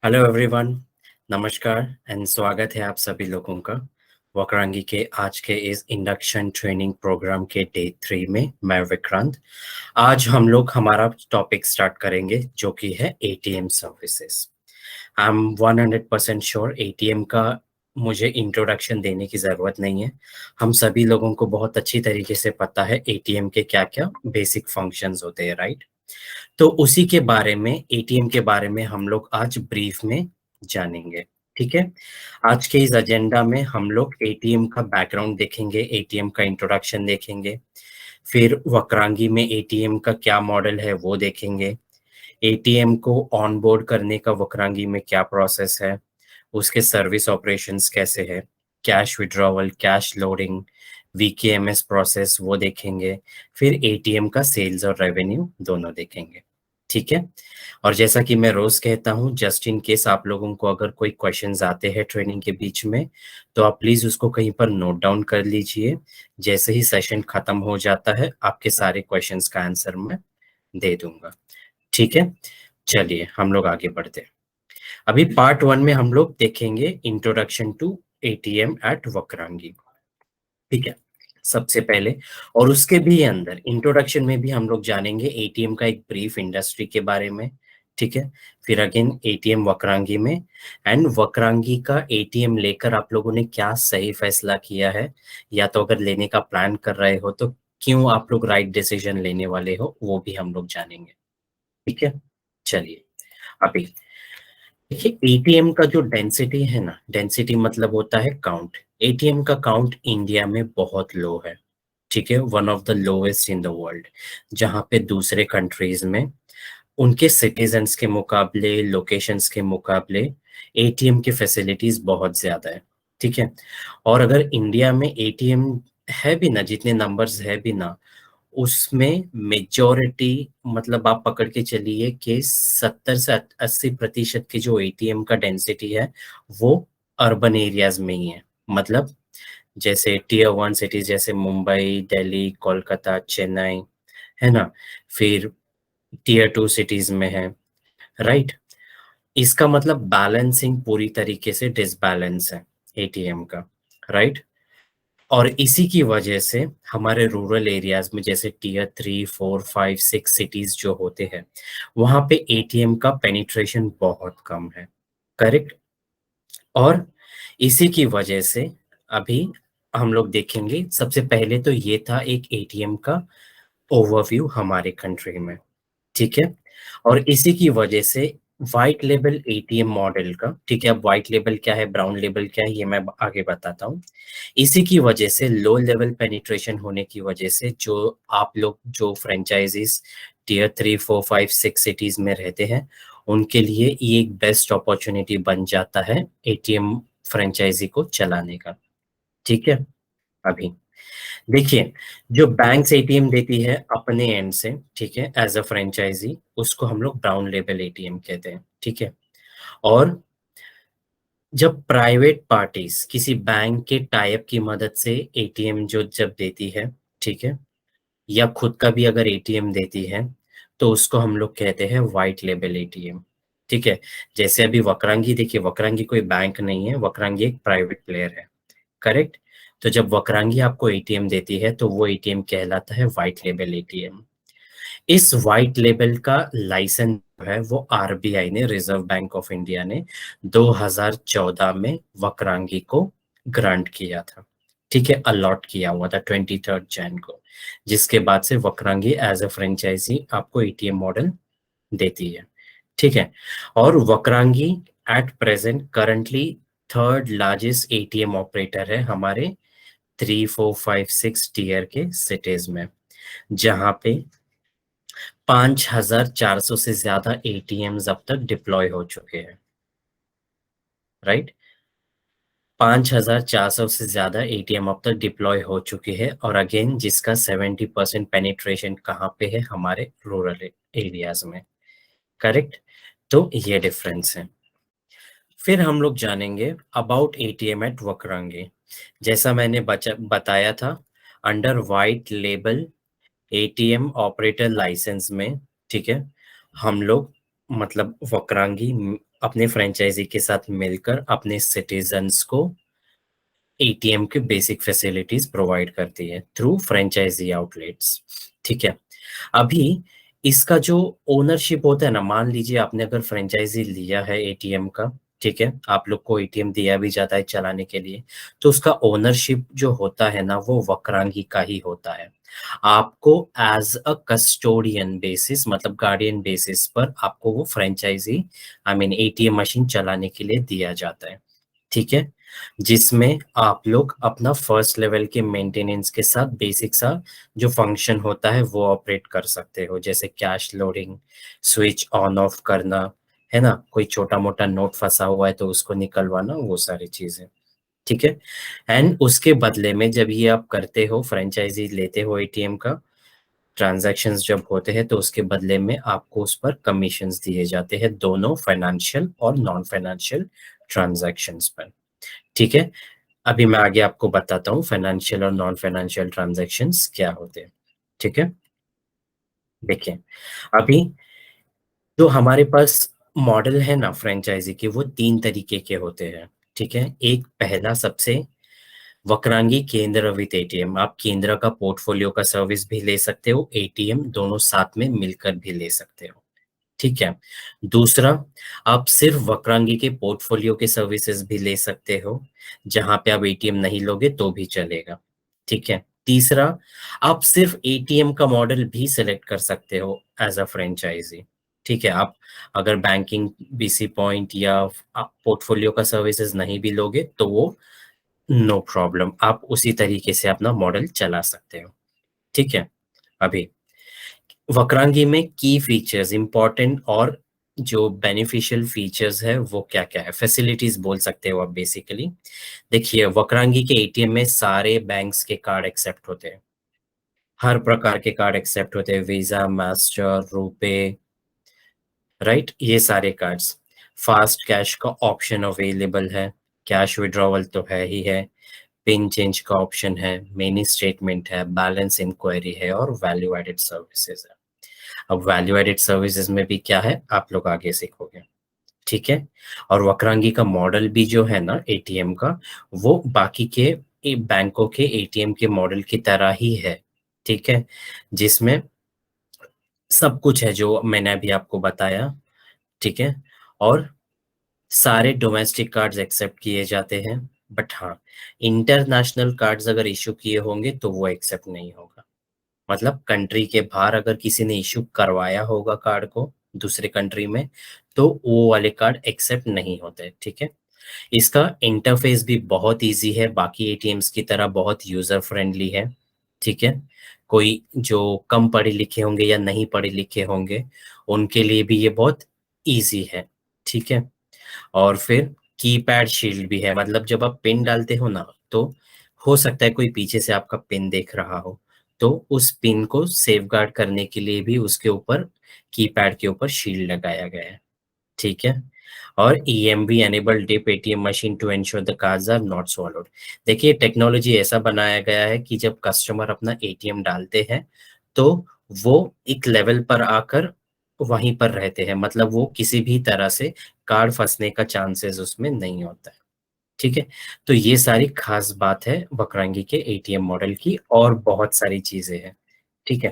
Hello everyone, नमस्कार and स्वागत है आप सभी लोगों का वक्रांगी के आज के इस इंडक्शन ट्रेनिंग प्रोग्राम के डे 3 में। मैं विक्रांत। आज हम लोग हमारा टॉपिक स्टार्ट करेंगे जो कि है ATM services. I am 100% sure ATM का मुझे इंट्रोडक्शन देने की ज़रूरत नहीं है। हम सभी लोगों को बहुत अच्छी तरीके से पता है एटीएम के क्या क्या बेसिक फंक्शंस होते हैं, राइट? तो उसी के बारे में एटीएम के बारे में हम लोग आज ब्रीफ में जानेंगे। ठीक है, आज के इस एजेंडा में हम लोग एटीएम का बैकग्राउंड देखेंगे, एटीएम का इंट्रोडक्शन देखेंगे, फिर वक्रांगी में एटीएम का क्या मॉडल है वो देखेंगे, एटीएम को ऑनबोर्ड करने का वक्रांगी में क्या प्रोसेस है, उसके सर्विस ऑपरेशंस कैसे है, cash withdrawal, cash loading, VKMS process वो देखेंगे, फिर एटीएम का सेल्स और रेवेन्यू दोनों देखेंगे। ठीक है, और जैसा कि मैं रोज कहता हूँ, जस्ट इन केस आप लोगों को अगर कोई क्वेश्चंस आते हैं ट्रेनिंग के बीच में, तो आप प्लीज उसको कहीं पर नोट डाउन कर लीजिए। जैसे ही सेशन खत्म हो जाता है आपके सारे क्वेश्चंस का आंसर मैं दे दूंगा। ठीक है, चलिए हम लोग आगे बढ़ते हैं। अभी पार्ट 1 में हम लोग देखेंगे introduction to ATM at Vakrangee. ठीक है, सबसे पहले, और उसके भी अंदर इंट्रोडक्शन में भी हम लोग जानेंगे एटीएम का एक ब्रीफ इंडस्ट्री के बारे में। ठीक है, फिर अगेन एटीएम वक्रांगी में, एंड वक्रांगी का एटीएम लेकर आप लोगों ने क्या सही फैसला किया है, या तो अगर लेने का प्लान कर रहे हो तो क्यों आप लोग राइट डिसीजन लेने वाले हो, वो भी हम लोग जानेंगे। ठीक है, चलिए। अभी देखिए, एटीएम का जो डेंसिटी है ना, डेंसिटी मतलब होता है काउंट। एटीएम का काउंट इंडिया में बहुत लो है। ठीक है, one of the lowest in the world. जहां पे दूसरे कंट्रीज में उनके सिटीजन्स के मुकाबले, लोकेशंस के मुकाबले एटीएम की फैसिलिटीज बहुत ज्यादा है। ठीक है, और अगर इंडिया में एटीएम है भी ना, जितने नंबर्स है भी ना, उसमें मेजॉरिटी मतलब आप पकड़ के चलिए कि 70 से 80% की जो एटीएम का डेंसिटी है वो अर्बन एरियाज में ही है। मतलब जैसे टीयर 1 सिटीज जैसे मुंबई, दिल्ली, कोलकाता, चेन्नई, है ना, फिर टीयर 2 सिटीज में है, राइट? इसका मतलब बैलेंसिंग पूरी तरीके से डिसबैलेंस है एटीएम का, राइट? और इसी की वजह से हमारे रूरल एरियाज में जैसे टीयर 3, 4, 5, 6 सिटीज जो होते हैं, वहां पे एटीएम का पेनिट्रेशन बहुत कम है। करेक्ट। और इसी की वजह से अभी हम लोग देखेंगे, सबसे पहले तो ये था एक एटीएम का ओवरव्यू हमारे कंट्री में। ठीक है, और इसी की वजह से व्हाइट लेबल एटीएम मॉडल का, ठीक है, अब व्हाइट लेबल क्या है, ब्राउन लेबल क्या है, ये मैं आगे बताता हूँ। इसी की वजह से लो लेवल पेनिट्रेशन होने की वजह से जो आप लोग जो फ्रेंचाइजीज टीयर 3, 4, 5, 6 सिटीज में रहते हैं, उनके लिए ये एक बेस्ट अपॉर्चुनिटी बन जाता है एटीएम फ्रेंचाइजी को चलाने का। ठीक है, अभी देखिए, जो बैंक्स एटीएम देती है अपने एंड से, ठीक है, एज अ फ्रेंचाइजी, उसको हम लोग ब्राउन लेबल एटीएम कहते हैं। ठीक है, और जब प्राइवेट पार्टीज किसी बैंक के टाइप की मदद से एटीएम जो जब देती है, ठीक है, या खुद का भी अगर एटीएम देती है, तो उसको हम लोग कहते हैं व्हाइट लेबल एटीएम। ठीक है, जैसे अभी वक्रांगी, देखिए वक्रांगी कोई बैंक नहीं है, वक्रांगी एक प्राइवेट प्लेयर है। करेक्ट। तो जब वक्रांगी आपको एटीएम देती है तो वो एटीएम कहलाता है व्हाइट लेबल एटीएम। इस व्हाइट लेबल का लाइसेंस है वो आरबीआई ने, रिजर्व बैंक ऑफ इंडिया ने 2014 में वक्रांगी को ग्रांट किया था। ठीक है, अलॉट किया हुआ था 23 जैन को, जिसके बाद से वक्रांगी एज अ फ्रेंचाइजी आपको एटीएम मॉडल देती है। ठीक है, और Vakrangee at present currently third largest ATM operator है हमारे 3, 4, 5, 6 टीयर के सिटीज में, जहां पे 5,400 से ज्यादा एटीएम्स अब तक डिप्लॉय हो चुके हैं, राइट? 5,400 से ज्यादा एटीएम अब तक डिप्लॉय हो चुके हैं, और अगेन जिसका 70% पेनिट्रेशन कहाँ पे है, हमारे रूरल एरियाज में। करेक्ट, तो ये डिफरेंस है। फिर हम लोग जानेंगे अबाउट एटीएम एट वक्रांगी। जैसा मैंने बताया था, under white label ATM operator licence में, ठीक है, हम लोग मतलब वक्रांगी अपने फ्रेंचाइजी के साथ मिलकर अपने सिटीजन्स को एटीएम के बेसिक फैसिलिटीज प्रोवाइड करती है थ्रू फ्रेंचाइजी आउटलेट्स। ठीक है। अभी इसका जो ओनरशिप होता है ना, मान लीजिए आपने अगर फ्रेंचाइजी लिया है एटीएम का, ठीक है, आप लोग को एटीएम दिया भी जाता है चलाने के लिए, तो उसका ओनरशिप जो होता है ना वो वक्रांगी का ही होता है। आपको एज अ कस्टोडियन बेसिस, मतलब गार्डियन बेसिस पर आपको वो franchisee I mean ATM machine चलाने के लिए दिया जाता है। ठीक है। जिसमें आप लोग अपना फर्स्ट लेवल के मेंटेनेंस के साथ बेसिक सा जो फंक्शन होता है वो ऑपरेट कर सकते हो, जैसे cash loading, switch on off करना, है ना, कोई छोटा मोटा नोट फंसा हुआ है तो उसको निकलवाना, वो सारी चीजें। ठीक है। एंड उसके बदले में जब ये आप करते हो, फ्रेंचाइजी लेते हो एटीएम का, ट्रांजैक्शंस जब होते हैं तो उसके बदले में आपको उस पर कमीशंस दिए जाते हैं, दोनों फाइनेंशियल और नॉन फाइनेंशियल ट्रांजैक्शंस पर। ठीक है। अभी मैं आगे आपको बताता हूँ फाइनेंशियल और नॉन फाइनेंशियल ट्रांजैक्शंस क्या होते हैं। ठीक है। देखिए, अभी जो हमारे पास मॉडल है ना फ्रेंचाइजी के, वो 3 तरीके के होते हैं। ठीक है। एक पहला सबसे वक्रांगी केंद्र विद एटीएम, आप केंद्र का पोर्टफोलियो का सर्विस भी ले सकते हो, एटीएम दोनों साथ में मिलकर भी ले सकते हो। ठीक है। दूसरा, आप सिर्फ वक्रांगी के पोर्टफोलियो के सर्विसेज भी ले सकते हो, जहां पे आप एटीएम नहीं लोगे तो भी चलेगा। ठीक है। तीसरा, आप सिर्फ एटीएम का मॉडल भी सिलेक्ट कर सकते हो एज अ फ्रेंचाइजी। ठीक है। आप अगर बैंकिंग, बीसी पॉइंट या आप पोर्टफोलियो का सर्विसेज नहीं भी लोगे तो वो नो प्रॉब्लम, आप उसी तरीके से अपना मॉडल चला सकते हो। ठीक है। अभी वक्रांगी में की फीचर्स इंपॉर्टेंट और जो बेनिफिशियल फीचर्स है वो क्या क्या है, फैसिलिटीज बोल सकते हो आप बेसिकली। देखिए, वक्रांगी के एटीएम में सारे बैंक्स के कार्ड एक्सेप्ट होते हैं, हर प्रकार के कार्ड एक्सेप्ट होते हैं, वीजा, मास्टर, रुपे, राइट, ये सारे कार्ड्स। फास्ट कैश का ऑप्शन अवेलेबल है, कैश विड्रॉवल तो है ही है, पिन चेंज का ऑप्शन है, मिनी स्टेटमेंट है, बैलेंस इंक्वायरी है और वैल्यू एडेड सर्विसेज है। अब वैल्यू एडेड सर्विसेज में भी क्या है आप लोग आगे सीखोगे। ठीक है। और वक्रांगी का मॉडल भी जो है ना एटीएम का, वो बाकी के बैंकों के एटीएम के मॉडल की तरह ही है। ठीक है। जिसमें सब कुछ है जो मैंने अभी आपको बताया। ठीक है। और सारे डोमेस्टिक कार्ड्स एक्सेप्ट किए जाते हैं, बट हाँ, इंटरनेशनल कार्ड्स अगर इशू किए होंगे तो वो एक्सेप्ट नहीं होगा। मतलब कंट्री के बाहर अगर किसी ने इशू करवाया होगा कार्ड को दूसरे कंट्री में, तो वो वाले कार्ड एक्सेप्ट नहीं होते। ठीक है। इसका इंटरफेस भी बहुत इजी है, बाकी एटीएम्स की तरह बहुत यूजर फ्रेंडली है। ठीक है। कोई जो कम पढ़े लिखे होंगे या नहीं पढ़े लिखे होंगे उनके लिए भी ये बहुत इजी है। ठीक है। और फिर कीपैड शील्ड भी है, मतलब जब आप पिन डालते हो ना, तो हो सकता है कोई पीछे से आपका पिन देख रहा हो, तो उस पिन को सेफगार्ड करने के लिए भी उसके ऊपर, कीपैड के ऊपर शील्ड लगाया गया है। ठीक है। और EMV enabled dip ATM machine to ensure the cards are not swallowed. देखिए, टेक्नोलॉजी ऐसा बनाया गया है कि जब कस्टमर अपना एटीएम डालते हैं तो वो एक लेवल पर आकर वहीं पर रहते हैं, मतलब वो किसी भी तरह से कार्ड फंसने का चांसेस उसमें नहीं होता है। ठीक है। तो ये सारी खास बात है वक्रांगी के एटीएम मॉडल की, और बहुत सारी चीजें हैं। ठीक है।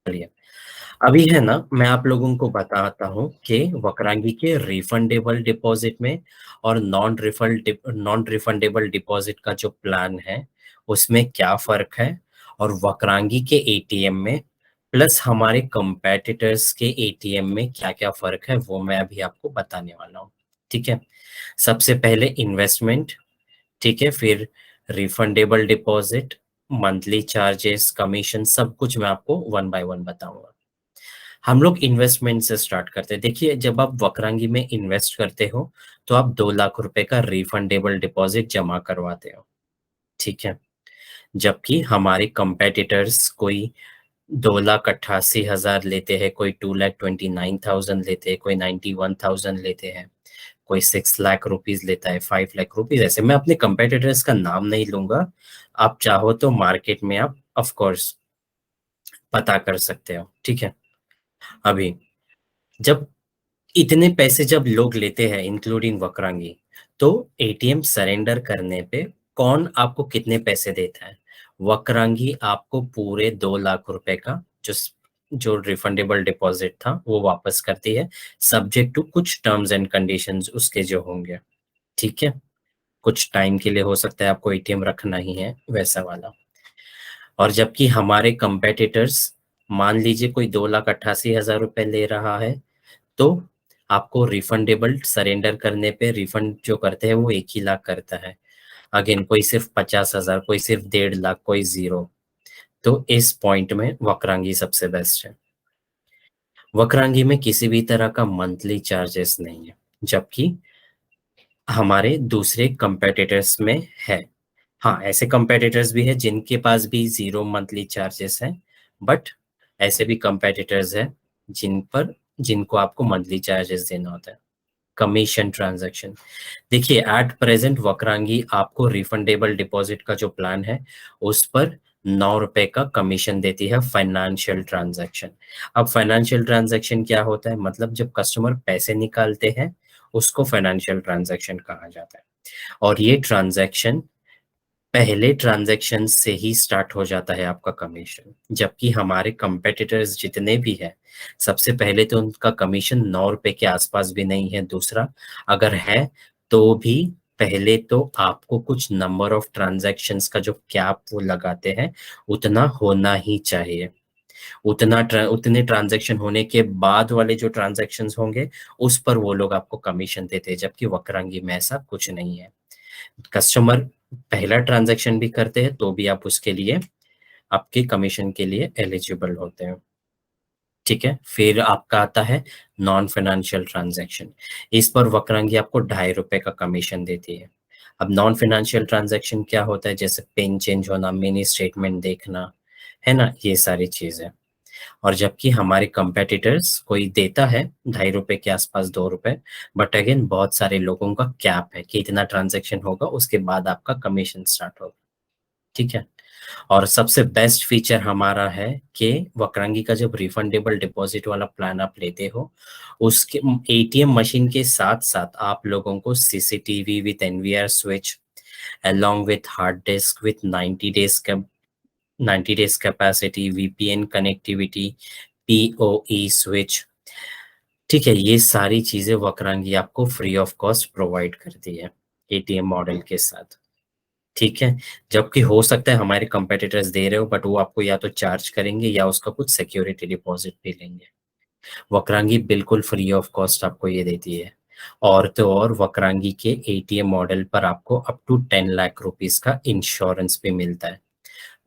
चलिए, अभी है ना, मैं आप लोगों को बताता हूँ कि वक्रांगी के रिफंडेबल डिपॉजिट में और नॉन रिफंडेबल डिपॉजिट का जो प्लान है उसमें क्या फर्क है, और वक्रांगी के एटीएम में प्लस हमारे कंपेटिटर्स के एटीएम में क्या क्या फर्क है वो मैं अभी आपको बताने वाला हूँ। ठीक है। सबसे पहले इन्वेस्टमेंट। ठीक है। फिर refundable deposit, monthly charges, commission, सब कुछ मैं आपको वन बाय वन बताऊंगा। हम लोग इन्वेस्टमेंट से स्टार्ट करते हैं। देखिए, जब आप वक्रांगी में इन्वेस्ट करते हो तो आप 2 लाख रुपए का रिफंडेबल डिपॉजिट जमा करवाते हो। ठीक है। जबकि हमारे कंपेटिटर्स कोई 2,88,000 लेते हैं, कोई 2,29,000 लेते हैं, कोई 91,000 लेते हैं, कोई 6 लाख रुपीज लेता है, 5 लाख रुपीज, ऐसे। मैं अपने कंपेटिटर्स का नाम नहीं लूंगा, आप चाहो तो मार्केट में आप ऑफ कोर्स पता कर सकते हो। ठीक है। अभी जब इतने पैसे जब लोग लेते हैं इंक्लूडिंग वक्रांगी, तो एटीएम सरेंडर करने पे कौन आपको कितने पैसे देता है? वक्रांगी आपको पूरे 2 लाख रुपए का जो रिफंडेबल डिपॉजिट था वो वापस करती है, सब्जेक्ट टू कुछ टर्म्स एंड कंडीशंस उसके जो होंगे। ठीक है, कुछ टाइम के लिए हो सकता है आपको एटीएम रखना ही है, वैसा वाला। और जबकि हमारे कंपेटिटर्स, मान लीजिए कोई 2,88,000 रुपए ले रहा है, तो आपको रिफंडेबल सरेंडर करने पे रिफंड जो करते हैं वो 1 ही लाख करता है। अगेन कोई सिर्फ 50,000, कोई सिर्फ 1.5 लाख, कोई जीरो। तो इस पॉइंट में वक्रांगी सबसे बेस्ट है। वक्रांगी में किसी भी तरह का मंथली चार्जेस नहीं है, जबकि हमारे दूसरे कंपेटिटर्स में है। हाँ, ऐसे कंपेटिटर्स भी है जिनके पास भी जीरो मंथली चार्जेस है, बट ऐसे भी कंपेटिटर्स है जिनको आपको मंथली चार्जेस देना होता है। कमीशन ट्रांजैक्शन, देखिए एट प्रेजेंट वक्रांगी आपको रिफंडेबल डिपॉजिट का जो प्लान है उस पर 9 रुपए का कमीशन देती है फाइनेंशियल ट्रांजैक्शन। अब फाइनेंशियल ट्रांजैक्शन क्या होता है? मतलब जब कस्टमर पैसे निकालते हैं उसको फाइनेंशियल ट्रांजैक्शन कहा जाता है। और ये ट्रांजैक्शन पहले ट्रांजैक्शन से ही स्टार्ट हो जाता है आपका कमीशन, जबकि हमारे कंपेटिटर्स जितने भी हैं, सबसे पहले तो उनका कमीशन 9 रुपए के आसपास भी नहीं है। दूसरा, अगर है तो भी पहले तो आपको कुछ नंबर ऑफ ट्रांजैक्शंस का जो कैप वो लगाते हैं उतना होना ही चाहिए। उतने ट्रांजैक्शन होने के बाद वाले जो ट्रांजैक्शंस होंगे उस पर वो लोग आपको कमीशन देते हैं, जबकि वक्रांगी में ऐसा कुछ नहीं है। कस्टमर पहला ट्रांजैक्शन भी करते हैं तो भी आप उसके लिए आपके कमीशन के लिए एलिजिबल होते हैं। ठीक है, फिर आपका आता है नॉन फाइनेंशियल ट्रांजैक्शन। इस पर वक्रांगी आपको 2.5 रुपए का कमीशन देती है। अब नॉन फाइनेंशियल ट्रांजैक्शन क्या होता है? जैसे पिन चेंज होना, मिनी स्टेटमेंट देखना, है ना, ये सारी चीजें। और जबकि हमारे कंपेटिटर्स कोई देता है 2.5 रुपए के आसपास, 2 रुपए, बट अगेन बहुत सारे लोगों का कैप है कि इतना ट्रांजैक्शन होगा उसके बाद आपका कमीशन स्टार्ट होगा। ठीक है, और सबसे बेस्ट फीचर हमारा है कि वक्रांगी का जब रिफंडेबल डिपॉजिट वाला प्लान आप लेते हो, उसके एटीएम मशीन के साथ साथ आप लोगों को CCTV with NVR switch, along with hard disk with 90 days capacity, VPN connectivity, PoE switch, ठीक है, ये सारी चीजें वक्रांगी आपको फ्री ऑफ कॉस्ट प्रोवाइड करती है एटीएम मॉडल के साथ। ठीक है, जबकि हो सकता है हमारे कंपेटिटर्स दे रहे हो बट वो आपको या तो चार्ज करेंगे या उसका कुछ सिक्योरिटी डिपॉजिट भी लेंगे। वक्रांगी बिल्कुल फ्री ऑफ कॉस्ट आपको ये देती है। और तो और वक्रांगी के एटीएम मॉडल पर आपको अप टू 10 लाख रुपीस का इंश्योरेंस भी मिलता है,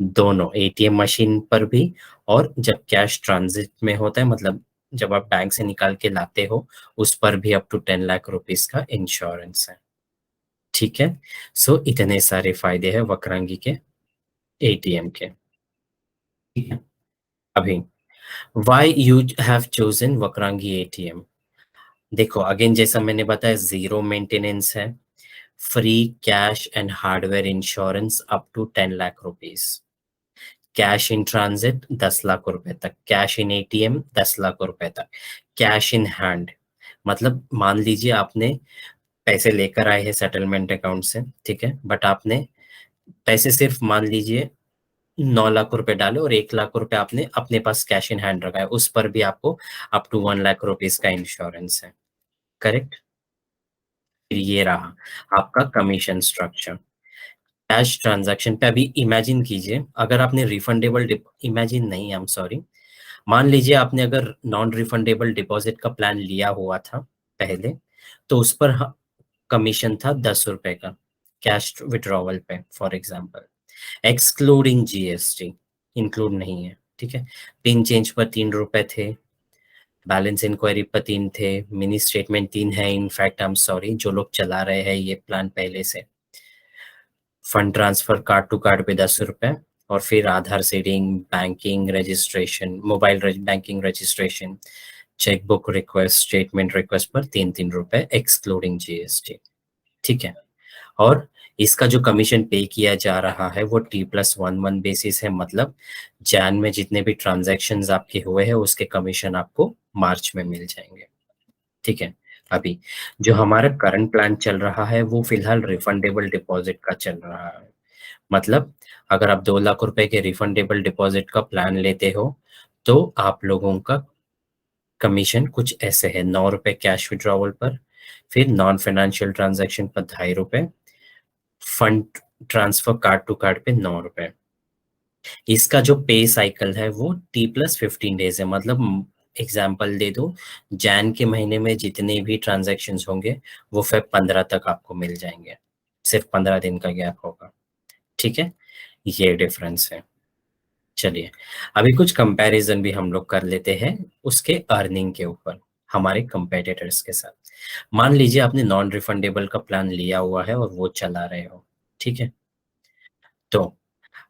दोनों एटीएम मशीन पर भी और जब कैश ट्रांजिट में होता है, मतलब जब आप बैंक से निकाल के लाते हो उस पर भी अप टू 10 लाख रुपीस का इंश्योरेंस है। ठीक है, सो इतने सारे फायदे हैं वक्रांगी के एटीएम के। ठीक है, अभी why you have chosen Vakrangee ATM? देखो अगेन जैसा मैंने बताया, जीरो मेंटेनेंस है, free cash and hardware insurance up to 10 lakh rupees, cash in transit 10 lakh रुपए तक, कैश इन एटीएम 10 लाख रुपए तक, कैश इन हैंड, मतलब मान लीजिए आपने पैसे लेकर आए हैं सेटलमेंट अकाउंट से, ठीक है, बट आपने पैसे सिर्फ मान लीजिए 9 लाख रुपए डाले और 1 लाख रुपए आपने अपने पास कैश इन हैंड रखा है, उस पर भी आपको अप टू 1 लाख रुपीज का इंश्योरेंस है। करेक्ट, फिर ये रहा आपका कमीशन स्ट्रक्चर। कैश ट्रांजैक्शन पे अभी इमेजिन कीजिए, अगर आपने रिफंडेबल इमेजिन नहीं, आई एम सॉरी, मान लीजिए आपने अगर नॉन रिफंडेबल डिपॉजिट का प्लान लिया हुआ था पहले, तो उस पर कमीशन था 10 रुपए का कैश विड्रॉवल पे for example, excluding GST, include नहीं है। ठीक है, पिन चेंज पर 3 रुपए थे, बैलेंस इंक्वायरी पर 3 थे, मिनी स्टेटमेंट 3 है, इनफैक्ट आई एम सॉरी जो लोग चला रहे हैं ये प्लान पहले से, fund transfer card to card पे 10 रुपए, और फिर Aadhaar seeding, banking registration, mobile banking registration, chequebook request, statement request पर 3-3 रुपए एक्सक्लूडिंग जीएसटी। ठीक है, और इसका जो कमीशन पे किया जा रहा है वो T+1 बेसिस है, मतलब जैन में जितने भी ट्रांजैक्शंस आपके हुए हैं उसके कमीशन आपको मार्च में मिल जाएंगे। ठीक है। अभी जो हमारा करंट प्लान चल रहा है वो फिलहाल रिफंडेबल डिपॉजिट का चल रहा है। मतलब अगर आप 2 लाख रुपए के रिफंडेबल डिपॉजिट का प्लान लेते हो तो आप लोगों का कमीशन कुछ ऐसे है, 9 रुपए कैश विड्रॉवल पर, फिर नॉन फाइनेंशियल ट्रांजैक्शन पर 2.5 रुपए, fund transfer card to card पे 9 रुपए। इसका जो पे साइकिल है वो T+15 डेज है। मतलब एग्जाम्पल दे दो, जैन के महीने में जितने भी ट्रांजेक्शन होंगे वो Feb 15 तक आपको मिल जाएंगे, सिर्फ 15 दिन का गैप होगा। ठीक है, ये डिफरेंस है। चलिए अभी कुछ कंपैरिजन भी हम लोग कर लेते हैं उसके अर्निंग के ऊपर हमारे कंपेटिटर्स के साथ। मान लीजिए आपने नॉन रिफंडेबल का प्लान लिया हुआ है और वो चला रहे हो। ठीक है, तो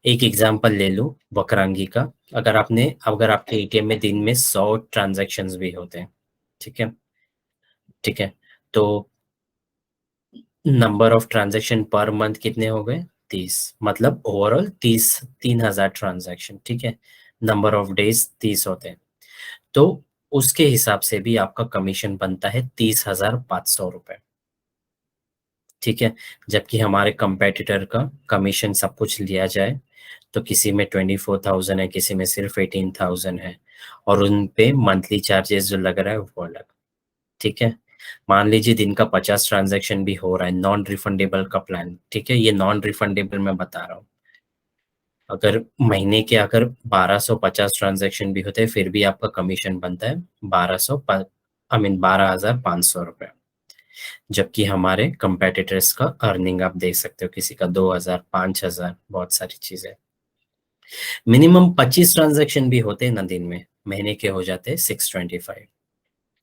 एक एग्जांपल ले लो वक्रांगी का। अगर आपके एटीएम में दिन में 100 ट्रांजैक्शंस भी होते हैं, ठीक है, ठीक है, तो number of transaction per month कितने हो गए? 30। मतलब ओवरऑल 3,000 ट्रांजैक्शन। ठीक है, नंबर ऑफ डेज 30 होते हैं, तो उसके हिसाब से भी आपका कमीशन बनता है 30,500 रुपए। ठीक है, जबकि हमारे कंपेटिटर का कमीशन सब कुछ लिया जाए तो किसी में 24,000 है, किसी में सिर्फ 18,000 है, और उन पे मंथली चार्जेस जो लग रहा है वो अलग। ठीक है, मान लीजिए दिन का 50 ट्रांजैक्शन भी हो रहा है नॉन रिफंडेबल का प्लान। ठीक है, ये नॉन रिफंडेबल मैं बता रहा हूँ। अगर महीने के अगर 1250 ट्रांजैक्शन भी होते हैं फिर भी आपका कमीशन बनता है 12,500 रुपये। जबकि हमारे कंपेटिटर्स का अर्निंग आप देख सकते हो, किसी का 2,000, 5,000, बहुत सारी चीजें। मिनिमम 25 ट्रांजैक्शन भी होते हैं ना दिन में, महीने के हो जाते हैं 625।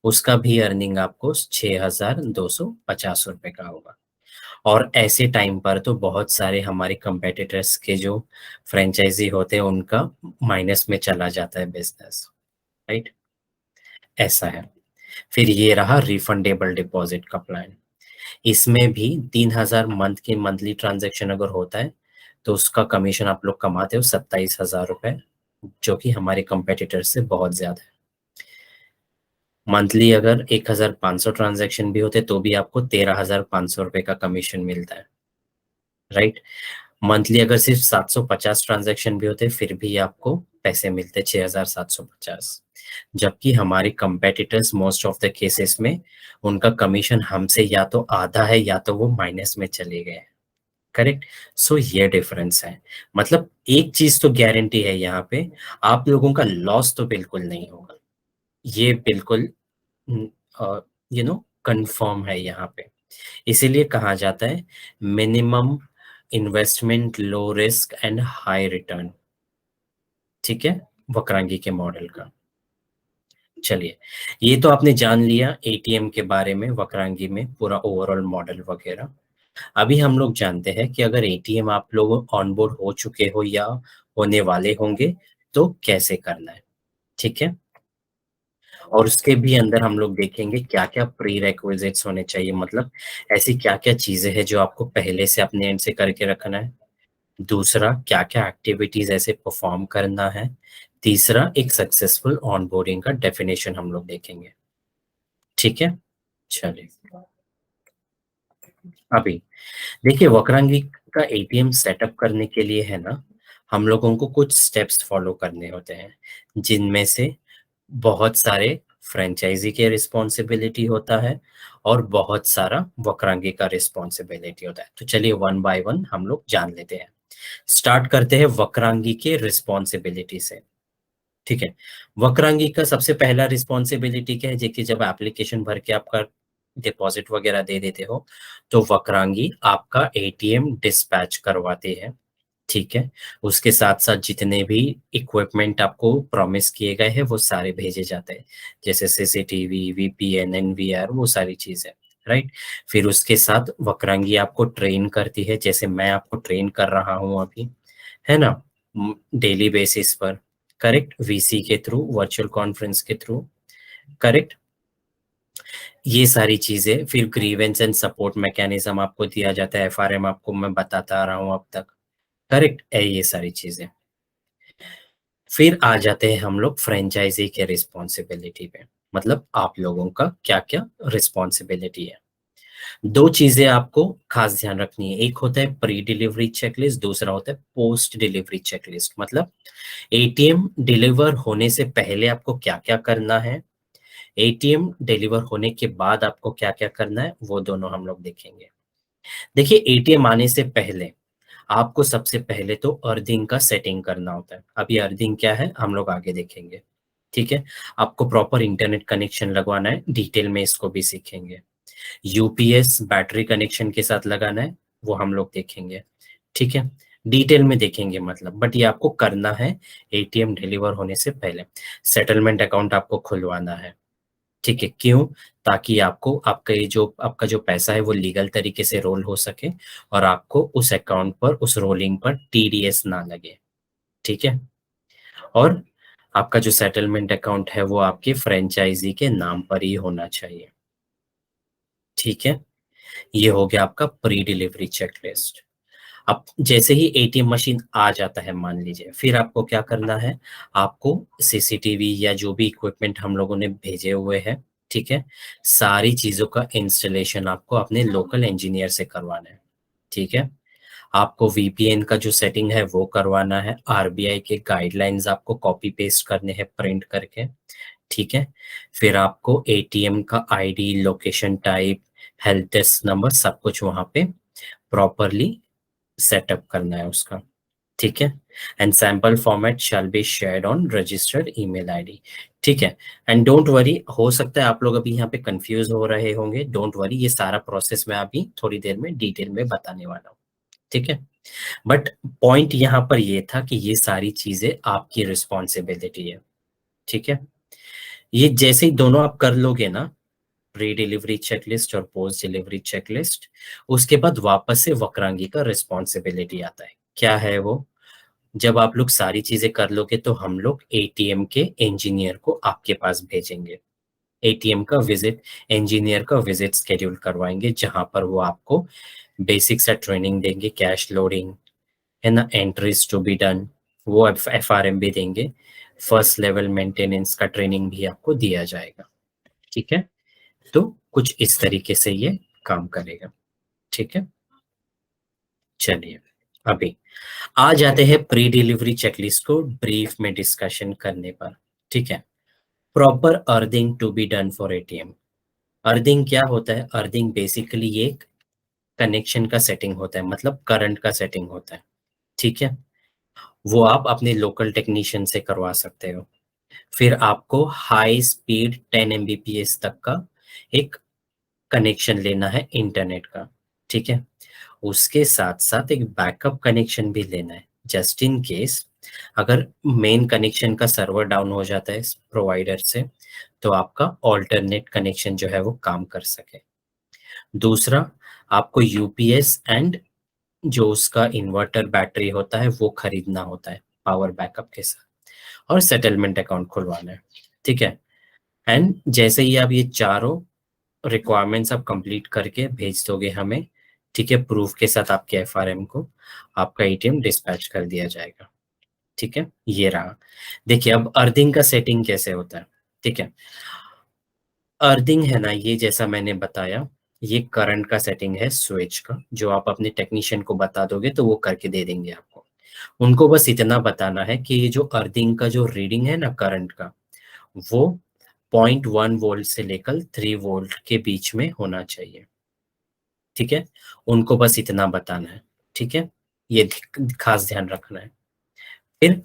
उसका भी अर्निंग आपको 6,250 रुपए का होगा। और ऐसे टाइम पर तो बहुत सारे हमारे कंपेटिटर्स के जो फ्रेंचाइजी होते हैं उनका माइनस में चला जाता है बिजनेस। राइट, ऐसा है। फिर ये रहा रिफंडेबल डिपॉजिट का प्लान। इसमें भी 3,000 मंथ की मंथली ट्रांजैक्शन अगर होता है तो उसका कमीशन आप लोग कमाते हो 27,000 रुपए, जो कि हमारे कंपेटिटर से बहुत ज्यादा है। मंथली अगर 1,500 ट्रांजैक्शन भी होते तो भी आपको 13,500 रुपए का कमीशन मिलता है। राइट, मंथली अगर सिर्फ 750 ट्रांजैक्शन भी होते फिर भी आपको पैसे मिलते 6,750। जबकि हमारे competitors most of the cases में उनका कमीशन हमसे या तो आधा है या तो वो माइनस में चले गए। करेक्ट, सो ये डिफरेंस है। मतलब एक चीज तो गारंटी है यहाँ पे, आप लोगों का लॉस तो बिल्कुल नहीं होगा। ये बिल्कुल कंफर्म है यहाँ पे। इसीलिए कहा जाता है minimum investment, low risk and high return. ठीक है, वक्रांगी के मॉडल का। चलिए, ये तो आपने जान लिया एटीएम के बारे में, वक्रांगी में पूरा ओवरऑल मॉडल वगैरह। अभी हम लोग जानते हैं कि अगर एटीएम आप लोग ऑनबोर्ड हो चुके हो या होने वाले होंगे तो कैसे करना है। ठीक है, और उसके भी अंदर हम लोग देखेंगे क्या क्या प्री रेक्विजिट्स होने चाहिए। मतलब ऐसी क्या क्या चीजें हैं जो आपको पहले से अपने एंड से करके रखना है। दूसरा, क्या क्या एक्टिविटीज ऐसे परफॉर्म करना है। तीसरा, एक सक्सेसफुल ऑनबोर्डिंग का डेफिनेशन हम लोग देखेंगे। ठीक है, चलिए अभी देखिए वक्रांगी का एटीएम सेटअप करने के लिए है ना, हम लोगों को कुछ स्टेप्स फॉलो करने होते हैं, जिनमें से बहुत सारे फ्रेंचाइजी के रिस्पॉन्सिबिलिटी होता है और बहुत सारा वक्रांगी का रिस्पॉन्सिबिलिटी होता है। तो चलिए वन बाय वन हम लोग जान लेते हैं। स्टार्ट करते हैं वक्रांगी के रिस्पॉन्सिबिलिटी से। ठीक है, वक्रांगी का सबसे पहला रिस्पॉन्सिबिलिटी क्या है, कि जब एप्लीकेशन भर के आपका डिपॉजिट वगैरह दे देते हो तो वक्रांगी आपका एटीएम डिस्पैच करवाते हैं। ठीक है, उसके साथ साथ जितने भी इक्विपमेंट आपको प्रॉमिस किए गए हैं वो सारे भेजे जाते हैं, जैसे सीसीटीवी, वीपीएन, एनवीआर, वो सारी चीजें। राइट, फिर उसके साथ वक्रांगी आपको ट्रेन करती है, जैसे मैं आपको ट्रेन कर रहा हूँ अभी, है ना, डेली बेसिस पर। करेक्ट, वीसी के थ्रू, वर्चुअल कॉन्फ्रेंस के थ्रू। करेक्ट, ये सारी चीजें। फिर ग्रीवेंस एंड सपोर्ट मैकेनिज्म आपको दिया जाता है, एफआरएम आपको मैं बताता आ रहा हूँ अब तक। करेक्ट है, ये सारी चीजें। फिर आ जाते हैं हम लोग फ्रेंचाइजी के रिस्पॉन्सिबिलिटी पे। मतलब आप लोगों का क्या-क्या रिस्पॉन्सिबिलिटी है। 2 चीज़ें आपको खास ध्यान रखनी है, एक होता है प्री डिलीवरी चेकलिस्ट, दूसरा होता है पोस्ट डिलीवरी चेकलिस्ट। मतलब एटीएम डिलीवर होने से पहले आपको क्या-क्या करना है, एटीएम डिलीवर होने के बाद आपको क्या-क्या करना है, वो दोनों हम लोग देखेंगे। देखिए, एटीएम आने से पहले आपको सबसे पहले तो अर्थिंग का सेटिंग करना होता है। अब ये अर्थिंग क्या है, हम लोग आगे देखेंगे, ठीक है? आपको प्रॉपर इंटरनेट कनेक्शन लगवाना है, डिटेल में इसको भी सीखेंगे। यूपीएस बैटरी कनेक्शन के साथ लगाना है, वो हम लोग देखेंगे, ठीक है? डिटेल में देखेंगे मतलब, बट ये आपको करना है एटीएम डिलीवर होने से पहले। सेटलमेंट अकाउंट आपको खुलवाना है, ठीक है? क्यों? ताकि आपको आपका जो पैसा है वो लीगल तरीके से रोल हो सके और आपको उस अकाउंट पर, उस रोलिंग पर टीडीएस ना लगे, ठीक है? और आपका जो सेटलमेंट अकाउंट है वो आपके फ्रैंचाइज़ी के नाम पर ही होना चाहिए, ठीक है? ये हो गया आपका प्री डिलीवरी चेकलिस्ट। अब जैसे ही एटीएम मशीन आ जाता है मान लीजिए, फिर आपको क्या करना है, आपको सीसीटीवी या जो भी इक्विपमेंट हम लोगों ने भेजे हुए हैं, ठीक है? सारी चीज़ों का इंस्टॉलेशन आपको अपने लोकल इंजीनियर से करवाना है, ठीक है? आपको वीपीएन का जो सेटिंग है वो करवाना है, आरबीआई के गाइडलाइंस आपको कॉपी पेस्ट करने हैं प्रिंट करके, ठीक है? फिर आपको एटीएम का ID, location type, help desk number सब कुछ वहाँ पे प्रॉपर्ली सेटअप करना है उसका, ठीक है? And sample format shall be shared on registered email ID, ठीक है? एंड डोंट वरी, हो सकता है आप लोग अभी यहाँ पे कंफ्यूज हो रहे होंगे, डोंट वरी, ये सारा प्रोसेस मैं अभी थोड़ी देर में डिटेल में बताने वाला हूँ, ठीक है? बट पॉइंट यहाँ पर ये था कि ये सारी चीजें आपकी रिस्पॉन्सिबिलिटी है, ठीक है? ये जैसे ही दोनों आप कर लोगे ना, प्री डिलीवरी चेकलिस्ट और पोस्ट डिलीवरी चेकलिस्ट, उसके बाद वापस से वक्रांगी का रिस्पॉन्सिबिलिटी आता है। क्या है वो? जब आप लोग सारी चीजें कर लोगे तो हम लोग एटीएम के इंजीनियर को आपके पास भेजेंगे। एटीएम का विजिट, इंजीनियर का विजिट शेड्यूल करवाएंगे, जहां पर वो आपको बेसिक सा ट्रेनिंग देंगे, कैश लोडिंग है ना, एंट्रीज टू बी डन, वो एफआरएम भी देंगे, फर्स्ट लेवल मेंटेनेंस का ट्रेनिंग भी आपको दिया जाएगा, ठीक है? तो कुछ इस तरीके से ये काम करेगा, ठीक है? चलिए, अभी आ जाते हैं प्री डिलीवरी चेकलिस्ट को ब्रीफ में डिस्कशन करने पर, ठीक है? Proper earthing to be done for ATM. Earthing क्या होता है? अर्थिंग बेसिकली ये कनेक्शन का सेटिंग होता है, मतलब करंट का सेटिंग होता है, ठीक है? वो आप अपने लोकल टेक्नीशियन से करवा सकते हो। फिर आपको हाई स्पीड 10 एमबीपीएस तक का एक कनेक्शन लेना है इंटरनेट का, ठीक है? उसके साथ-साथ एक बैकअप कनेक्शन भी लेना है, जस्ट इन केस अगर मेन कनेक्शन का सर्वर डाउन हो जाता है प्रोवाइडर से, तो आपका अल्टरनेट कनेक्शन जो है वो काम कर सके। दूसरा, आपको यूपीएस एंड जो उसका इन्वर्टर बैटरी होता है वो खरीदना होता है पावर बैकअप के साथ, और सेटलमेंट अकाउंट खुलवाना है, ठीक है? एंड जैसे ही आप ये चारों रिक्वायरमेंट्स आप कंप्लीट करके भेज दोगे हमें, ठीक है, प्रूफ के साथ आपके एफआरएम को, आपका एटीएम डिस्पैच कर दिया जाएगा, ठीक है? ये रहा। देखिए, अब अर्थिंग का सेटिंग कैसे होता है, ठीक है? अर्थिंग है ना, ये जैसा मैंने बताया, ये करंट का सेटिंग है स्विच का, जो आप अपने टेक्नीशियन को बता दोगे तो वो करके दे देंगे आपको। उनको बस इतना बताना है कि ये जो अर्थिंग का जो रीडिंग है ना करंट का, वो 0.1 वोल्ट से लेकर 3 वोल्ट के बीच में होना चाहिए, ठीक है? उनको बस इतना बताना है, ठीक है? ये खास ध्यान रखना है। फिर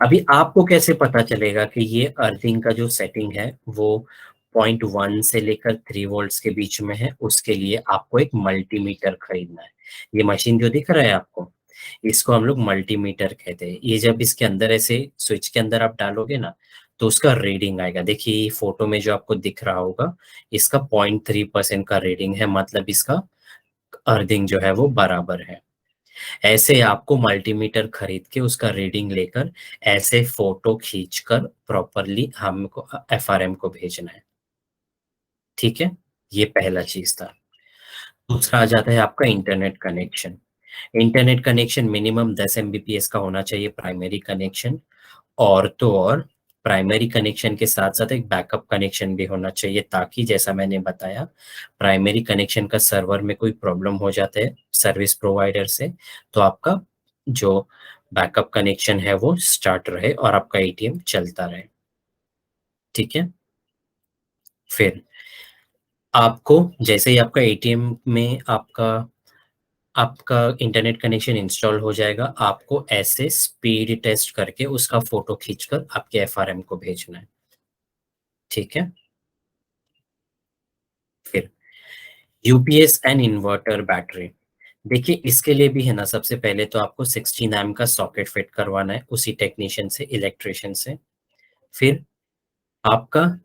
अभी आपको कैसे पता चलेगा कि ये अर्थिंग का जो सेटिंग है वो 0.1 से लेकर 3 वोल्ट्स के बीच में है? उसके लिए आपको एक मल्टीमीटर खरीदना है। ये मशीन जो दिख रहा है आपको, इसको हम लोग मल्टीमीटर कहते हैं। ये जब इसके अंदर ऐसे स्विच के अंदर आप डालोगे ना, तो उसका रीडिंग आएगा। देखिए, ये फोटो में जो आपको दिख रहा होगा, इसका 0.3% का रीडिंग है, मतलब इसका अर्थिंग जो है वो बराबर है। ऐसे आपको मल्टीमीटर खरीद के उसका रीडिंग लेकर ऐसे फोटो खींचकर प्रॉपरली हमको एफआरएम को भेजना है, ठीक है? ये पहला चीज था। दूसरा आ जाता है आपका internet connection. Internet connection minimum 10 Mbps का होना चाहिए, प्राइमरी कनेक्शन। और तो और प्राइमरी कनेक्शन के साथ-साथ एक बैकअप कनेक्शन भी होना चाहिए ताकि जैसा मैंने बताया, प्राइमरी कनेक्शन का सर्वर में कोई प्रॉब्लम हो जाता है सर्विस प्रोवाइडर से, तो आपका जो बैकअप कनेक्शन है वो स्टार्ट रहे और आपका एटीएम चलता रहे। ठीक है? फिर आपको जैसे ही आपका एटीएम में आपका आपका इंटरनेट कनेक्शन इंस्टॉल हो जाएगा, आपको ऐसे स्पीड टेस्ट करके उसका फ़ोटो खींचकर आपके एफआरएम को भेजना है। ठीक है? फिर यूपीएस एंड इन्वर्टर बैटरी। देखिए, इसके लिए भी है ना, सबसे पहले तो आपको 16 एम्प का सॉकेट फिट करवाना है उसी टेक्नीशियन से, इलेक्ट्रीशियन से। फिर आपका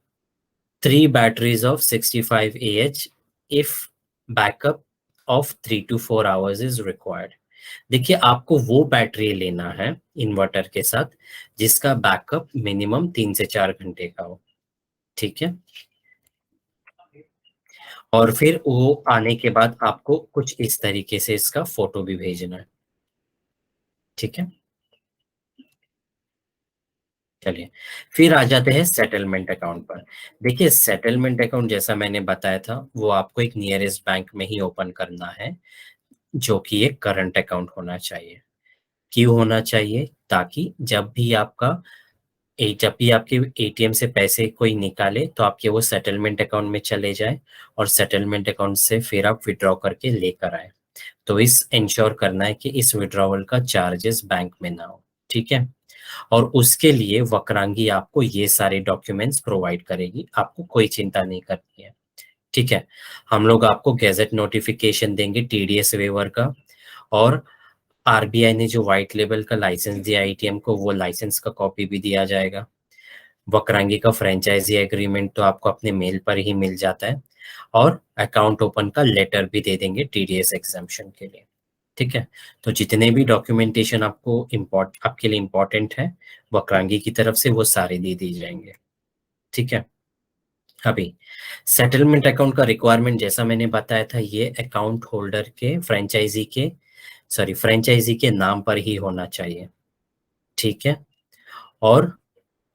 3 batteries of 65 AH if backup of 3 to 4 hours is required. देखिए, आपको वो बैटरी लेना है इन्वर्टर के साथ, जिसका बैकअप मिनिमम 3 से 4 घंटे का हो। ठीक है? और फिर वो आने के बाद आपको कुछ इस तरीके से इसका फ़ोटो भी भेजना है। ठीक है? चलिए, फिर आ जाते हैं सेटलमेंट अकाउंट पर। देखिए, सेटलमेंट अकाउंट जैसा मैंने बताया था, वो आपको एक नियरेस्ट बैंक में ही ओपन करना है, जो कि एक करंट अकाउंट होना चाहिए। क्यों होना चाहिए? ताकि जब भी आपके एटीएम से पैसे कोई निकाले, तो आपके वो सेटलमेंट अकाउंट में चले जाएँ और सेटलमेंट अकाउंट से फिर आप विथड्रॉ करके लेकर आएँ। तो इस इंश्योर करना है कि इस विथड्रॉवल का चार्जेस बैंक में ना हो। ठीक है? और उसके लिए वक्रांगी आपको ये सारे डॉक्यूमेंट्स प्रोवाइड करेगी, आपको कोई चिंता नहीं करनी है। ठीक है? हम लोग आपको गैज़ेट नोटिफ़िकेशन देंगे टीडीएस वेवर का, और आरबीआई ने जो व्हाइट लेबल का लाइसेंस दिया एटीएम को, वो लाइसेंस का कॉपी भी दिया जाएगा। वक्रांगी का फ्रैंचाइज़ी एग्रीमेंट तो आपको अपने मेल पर ही मिल जाता है, और अकाउंट ओपन का लेटर भी दे देंगे टीडीएस एग्ज़म्पशन के लिए। ठीक है? तो जितने भी डॉक्यूमेंटेशन आपके लिए इम्पोर्टेंट है, वक्रांगी की तरफ से वो सारे दे दिए जाएँगे। ठीक है? अभी सेटलमेंट अकाउंट का रिक्वायरमेंट जैसा मैंने बताया था, ये अकाउंट होल्डर के फ्रैंचाइज़ी के नाम पर ही होना चाहिए। ठीक है? और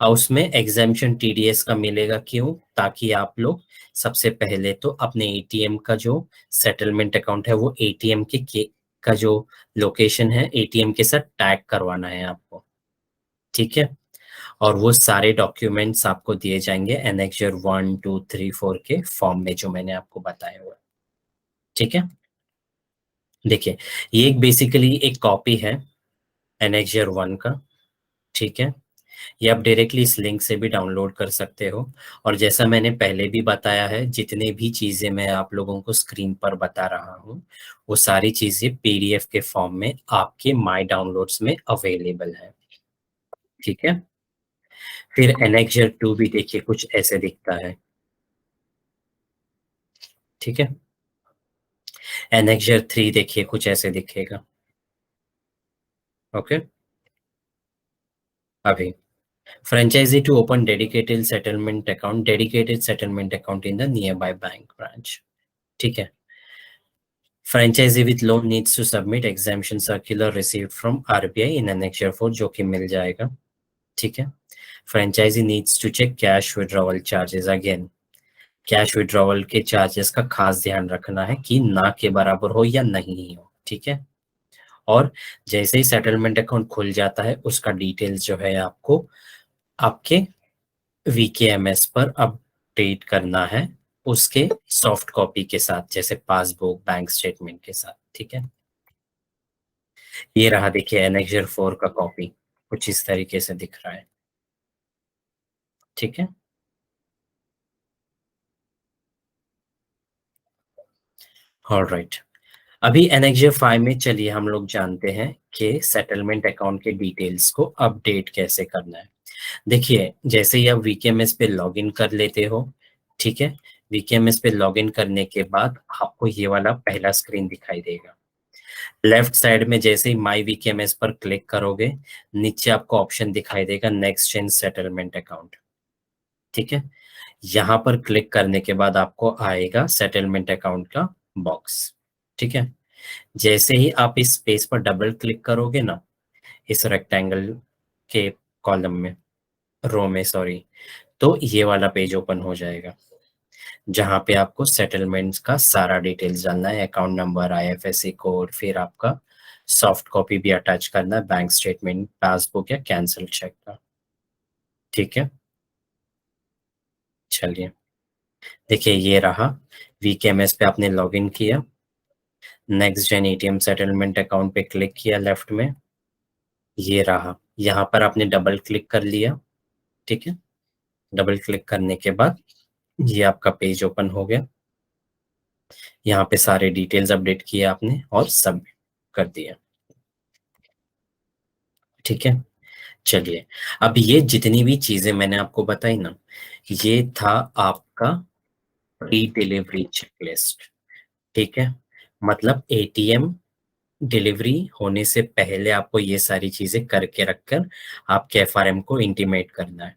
उसमें एग्ज़म्पशन टीडीएस का मिलेगा, क्यों? ताकि आप लोग सबसे पहले तो अपने एटीएम का जो सेटलमेंट अकाउंट है, वो एटीएम का जो लोकेशन है, एटीएम के साथ टैग करवाना है आपको। ठीक है? और वो सारे डॉक्यूमेंट्स आपको दिए जाएँगे एनेक्स्चर 1, 2, 3, 4 के फॉर्म में, जो मैंने आपको बताया हुआ है। ठीक है? देखिए, ये एक बेसिकली एक कॉपी है एनेक्स्चर 1 का। ठीक है? ये आप डायरेक्टली इस लिंक से भी डाउनलोड कर सकते हो, और जैसा मैंने पहले भी बताया है, जितने भी चीज़ें मैं आप लोगों को स्क्रीन पर बता रहा हूँ, वो सारी चीज़ें पीडीएफ के फॉर्म में आपके माय डाउनलोड्स में अवेलेबल है। ठीक है? फिर एनेक्स्चर 2 भी देखिए कुछ ऐसे दिखता है। ठीक है? एनेक्स्चर 3 देखिए कुछ ऐसे दिखेगा। ओके? अभी franchisee to open dedicated settlement account in the nearby bank branch. ठीक है? Franchisee with loan needs to submit exemption circular received from RBI in annexure 4, जो कि मिल जाएगा। ठीक है? Franchisee needs to check cash withdrawal charges again. Cash withdrawal के charges का खास ध्यान रखना है कि ना के बराबर हो या नहीं हो। ठीक है? और जैसे ही सेटलमेंट अकाउंट खुल जाता है, उसका डिटेल्स जो है आपको आपके वीकेएमएस पर अपडेट करना है, उसके सॉफ्ट कॉपी के साथ, जैसे पासबुक, बैंक स्टेटमेंट के साथ। ठीक है? ये रहा देखिए एनेक्स्चर 4 का कॉपी, कुछ इस तरीके से दिख रहा है। ठीक है? ऑलराइट। अभी एनेक्स्चर 5 में चलिए हम लोग जानते हैं कि सेटलमेंट अकाउंट के डिटेल्स को अपडेट कैसे करना है। देखिए, जैसे ही आप वीकेएमएस पे लॉगिन कर लेते हो, ठीक है? वीकेएमएस पे लॉगिन करने के बाद आपको ये वाला पहला स्क्रीन दिखाई देगा। लेफ्ट साइड में जैसे ही माय वीकेएमएस पर क्लिक करोगे, नीचे आपको ऑप्शन दिखाई देगा नेक्स्ट चेंज सेटलमेंट अकाउंट। ठीक है? यहाँ पर क्लिक करने के बाद आपको आएगा सेटलमेंट अकाउंट का बॉक्स। ठीक है? जैसे ही आप इस स्पेस पर डबल क्लिक करोगे ना, इस रेक्टेंगल के कॉलम में, रो में, सॉरी। तो ये वाला पेज ओपन हो जाएगा, जहाँ पे आपको सेटलमेंट्स का सारा डिटेल्स डालना है, अकाउंट नंबर, आईएफएससी कोड, फिर आपका सॉफ्ट कॉपी भी अटैच करना है, बैंक स्टेटमेंट, पासबुक या कैंसिल चेक का। ठीक है, चलिए। देखिए ये रहा, वीकेएमएस पे आपने लॉगिन किया, next gen ATM settlement account पे क्लिक किया लेफ्ट में, ये रहा, यहाँ पर आपने डबल क्लिक कर लिया। ठीक है, डबल क्लिक करने के बाद ये आपका पेज ओपन हो गया, यहाँ पे सारे डिटेल्स अपडेट किए आपने और सबमिट कर दिया। ठीक है, चलिए। अब ये जितनी भी चीजें मैंने आपको बताई ना, ये था आपका प्री डिलीवरी चेकलिस्ट। ठीक है, मतलब एटीएम डिलीवरी होने से पहले आपको ये सारी चीजें करके रखकर आपके एफआरएम को इंटीमेट करना है।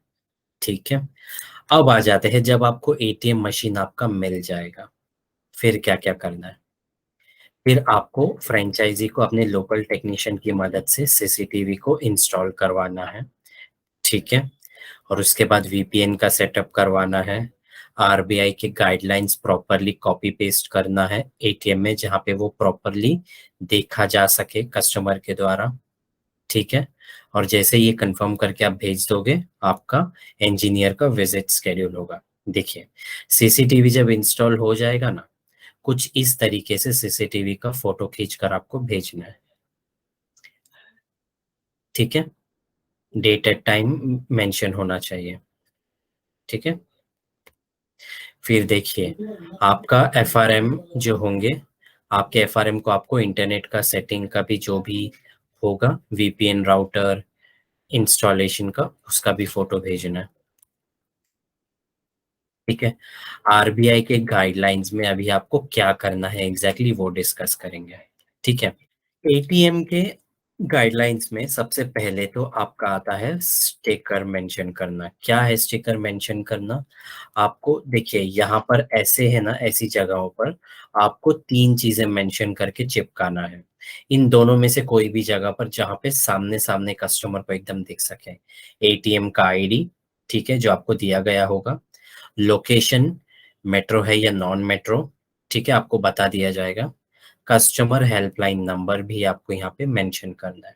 ठीक है, अब आ जाते हैं, जब आपको एटीएम मशीन आपका मिल जाएगा, फिर क्या क्या करना है। फिर आपको फ्रेंचाइजी को अपने लोकल टेक्नीशियन की मदद से सीसीटीवी को इंस्टॉल करवाना है। ठीक है, और उसके बाद वीपीएन का सेटअप करवाना है, आरबीआई के गाइडलाइंस प्रॉपरली कॉपी पेस्ट करना है एटीएम में, जहाँ पे वो प्रॉपरली देखा जा सके कस्टमर के द्वारा। ठीक है, और जैसे ये कंफर्म करके आप भेज दोगे, आपका इंजीनियर का विजिट स्केड्यूल होगा। देखिए, सीसीटीवी जब इंस्टॉल हो जाएगा ना, कुछ इस तरीके से सीसीटीवी का फोटो खींचकर आपको भेजना है। ठीक है, डेट एट टाइम मेंशन होना चाहिए। ठीक है, फिर देखिए, आपका एफआरएम जो होंगे, आपके एफआरएम को आपको इंटरनेट का सेटिंग का भी जो भी होगा, वीपीएन राउटर इंस्टॉलेशन का, उसका भी फोटो भेजना है। ठीक है, आरबीआई के गाइडलाइंस में अभी आपको क्या करना है एग्जैक्टली वो डिस्कस करेंगे। ठीक है, एटीएम के गाइडलाइंस में सबसे पहले तो आपका आता है स्टिकर मेंशन करना। क्या है स्टिकर मेंशन करना? आपको देखिए, यहाँ पर ऐसे है ना, ऐसी जगहों पर आपको तीन चीजें मेंशन करके चिपकाना है। इन दोनों में से कोई भी जगह पर जहाँ पे सामने सामने कस्टमर को एकदम दिख सके। एटीएम का आईडी, ठीक है, जो आपको दिया गया होगा, लोकेशन, मेट्रो है या नॉन मेट्रो, ठीक है, आपको बता दिया जाएगा। कस्टमर हेल्पलाइन नंबर भी आपको यहाँ पे मेंशन करना है।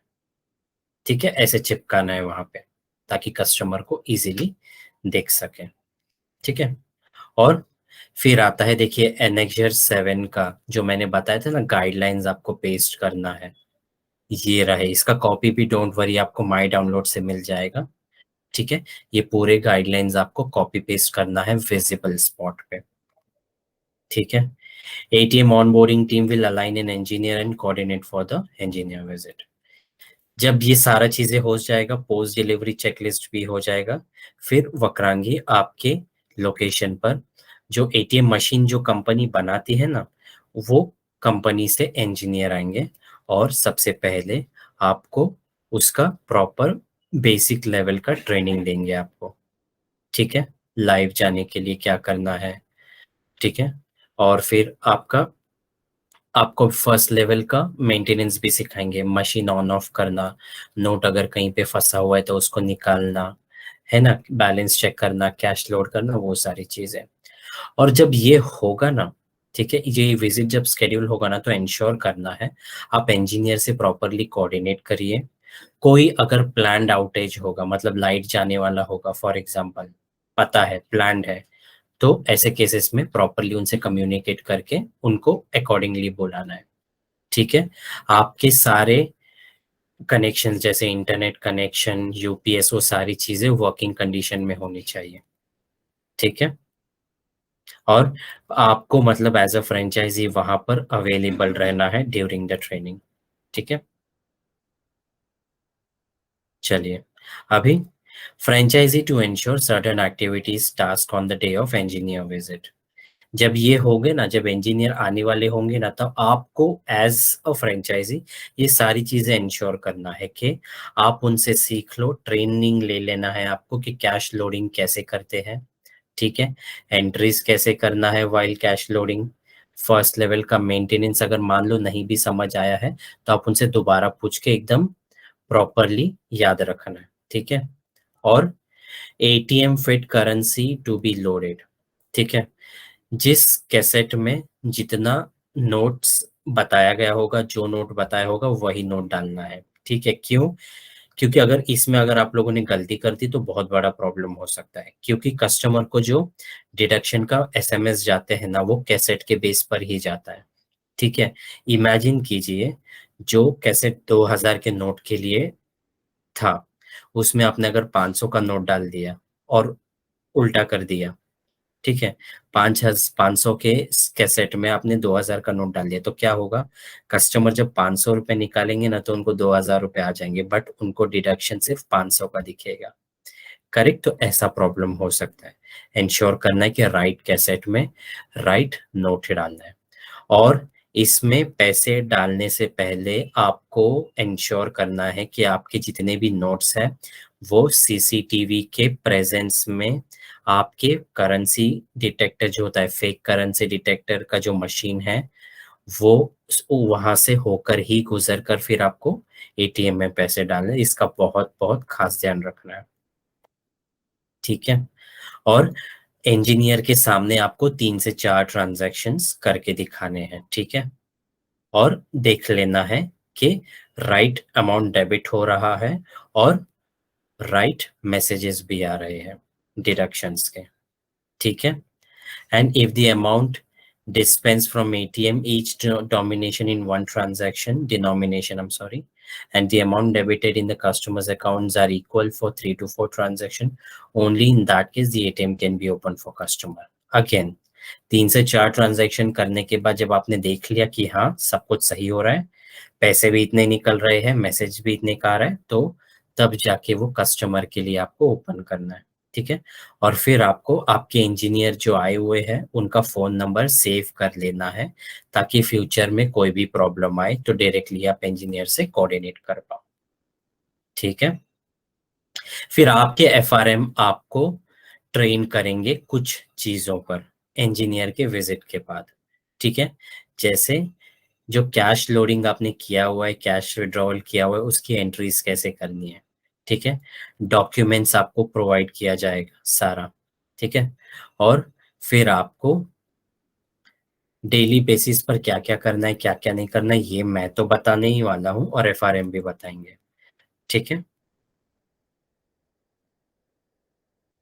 ठीक है, ऐसे चिपकाना है वहां पे, ताकि कस्टमर को इजीली देख सके। ठीक है, और फिर आता है, देखिए, एनेक्जर 7 का जो मैंने बताया था ना, गाइडलाइंस आपको पेस्ट करना है। ये रहे, इसका कॉपी भी डोंट वरी आपको माई डाउनलोड से मिल जाएगा। ठीक है, ये पूरे गाइडलाइंस आपको कॉपी पेस्ट करना है विजिबल स्पॉट पे। ठीक है, ATM onboarding team will align an engineer and coordinate for the engineer visit. जब ये सारा चीजें हो जाएगा, पोस्ट डिलीवरी चेकलिस्ट भी हो जाएगा, फिर वक्रांगी आपके लोकेशन पर जो एटीएम मशीन जो कंपनी बनाती है ना, वो कंपनी से इंजीनियर आएंगे और सबसे पहले आपको उसका प्रॉपर बेसिक लेवल का ट्रेनिंग देंगे आपको। ठीक है, लाइव जाने के लिए क्या करना है। ठीक है, और फिर आपको फर्स्ट लेवल का मेंटेनेंस भी सिखाएंगे, मशीन ऑन ऑफ करना, नोट अगर कहीं पे फंसा हुआ है तो उसको निकालना, है ना, बैलेंस चेक करना, कैश लोड करना, वो सारी चीजें। और जब ये होगा ना, ठीक है, ये विजिट जब स्केड्यूल होगा ना, तो इंश्योर करना है आप इंजीनियर से प्रॉपरली कोऑर्डिनेट करिए। कोई अगर प्लान्ड आउटेज होगा, मतलब लाइट जाने वाला होगा फॉर एग्जांपल, पता है प्लान्ड है, तो ऐसे केसेस में प्रॉपरली उनसे कम्युनिकेट करके उनको अकॉर्डिंगली बुलाना है। ठीक है, आपके सारे कनेक्शन जैसे इंटरनेट कनेक्शन, यूपीएस, वो सारी चीजें वर्किंग कंडीशन में होनी चाहिए। ठीक है, और आपको मतलब एज अ फ्रेंचाइजी वहां पर अवेलेबल रहना है ड्यूरिंग द ट्रेनिंग। ठीक है, चलिए। अभी franchisee to insure certain activities task on the day of engineer visit. जब ये होंगे ना, जब इंजीनियर आने वाले होंगे ना, तो आपको एज अ फ्रेंचाइजी ये सारी चीजें इंश्योर करना है कि आप उनसे सीख लो, ट्रेनिंग ले लेना है आपको कि कैश लोडिंग कैसे करते हैं। ठीक है, एंट्रीज कैसे करना है while cash loading, first level का मेंटेनेंस अगर मान लो नहीं भी समझ आया है, तो आप उनसे दोबारा पूछ के एकदम प्रॉपरली याद रखना है। ठीक है, और ATM fit currency to be loaded, ठीक है। जिस कैसेट में जितना नोट्स बताया गया होगा, जो नोट बताया होगा वही नोट डालना है, ठीक है। क्यों? क्योंकि अगर इसमें अगर आप लोगों ने गलती कर दी तो बहुत बड़ा प्रॉब्लम हो सकता है, क्योंकि कस्टमर को जो डिडक्शन का एसएमएस जाते हैं ना, वो कैसेट के बेस पर ही जाता है, ठीक है। इमेजिन कीजिए, जो कैसेट 2000 के नोट के लिए था, उसमें आपने अगर 500 का नोट डाल दिया और उल्टा कर दिया, ठीक है। 500 के कैसेट में आपने 2000 का नोट डाल दिया, तो क्या होगा? कस्टमर जब 500 रुपए निकालेंगे ना, तो उनको 2000 रुपए आ जाएंगे, बट उनको डिडक्शन सिर्फ 500 का दिखेगा। करेक्ट? तो ऐसा प्रॉब्लम हो सकता है। इंश्योर करना है कि राइट कैसेट में राइट नोट ही डालना है। और इसमें पैसे डालने से पहले आपको इंश्योर करना है कि आपके जितने भी नोट्स हैं वो सीसीटीवी के प्रेजेंस में, आपके करेंसी डिटेक्टर जो होता है, फेक करेंसी डिटेक्टर का जो मशीन है, वो वहां से होकर ही गुजर कर फिर आपको एटीएम में पैसे डालने, इसका बहुत बहुत खास ध्यान रखना है, ठीक है। और इंजीनियर के सामने आपको 3 से 4 ट्रांजैक्शंस करके दिखाने हैं, ठीक है। और देख लेना है कि राइट अमाउंट डेबिट हो रहा है और राइट मैसेजेस भी आ रहे हैं डिडक्शंस के, ठीक है। And if the amount dispensed from ATM, each denomination in one transaction, denomination, I'm sorry, and the amount debited in the customer's accounts are equal for 3 to 4 transactions, only in that case the ATM can be open for customer. Again, 3 से 4 transaction करने के बाद जब आपने देख लिया कि हाँ सब कुछ सही हो रहा है, पैसे भी इतने निकल रहे हैं, मैसेज भी इतने का आ रहा है, तो तब जाके वो कस्टमर के लिए आपको ओपन करना है, ठीक है। और फिर आपको आपके इंजीनियर जो आए हुए हैं उनका फोन नंबर सेव कर लेना है, ताकि फ्यूचर में कोई भी प्रॉब्लम आए तो डायरेक्टली आप इंजीनियर से कोऑर्डिनेट कर पाओ, ठीक है। फिर आपके एफआरएम आपको ट्रेन करेंगे कुछ चीजों पर इंजीनियर के विजिट के बाद, ठीक है। जैसे जो कैश लोडिंग आपने किया हुआ है, कैश विड्रॉवल किया हुआ है, उसकी एंट्रीज कैसे करनी है, ठीक है। डॉक्यूमेंट्स आपको प्रोवाइड किया जाएगा सारा, ठीक है। और फिर आपको डेली बेसिस पर क्या क्या करना है, क्या क्या नहीं करना है, ये मैं तो बताने ही वाला हूँ और एफआरएम भी बताएंगे, ठीक है।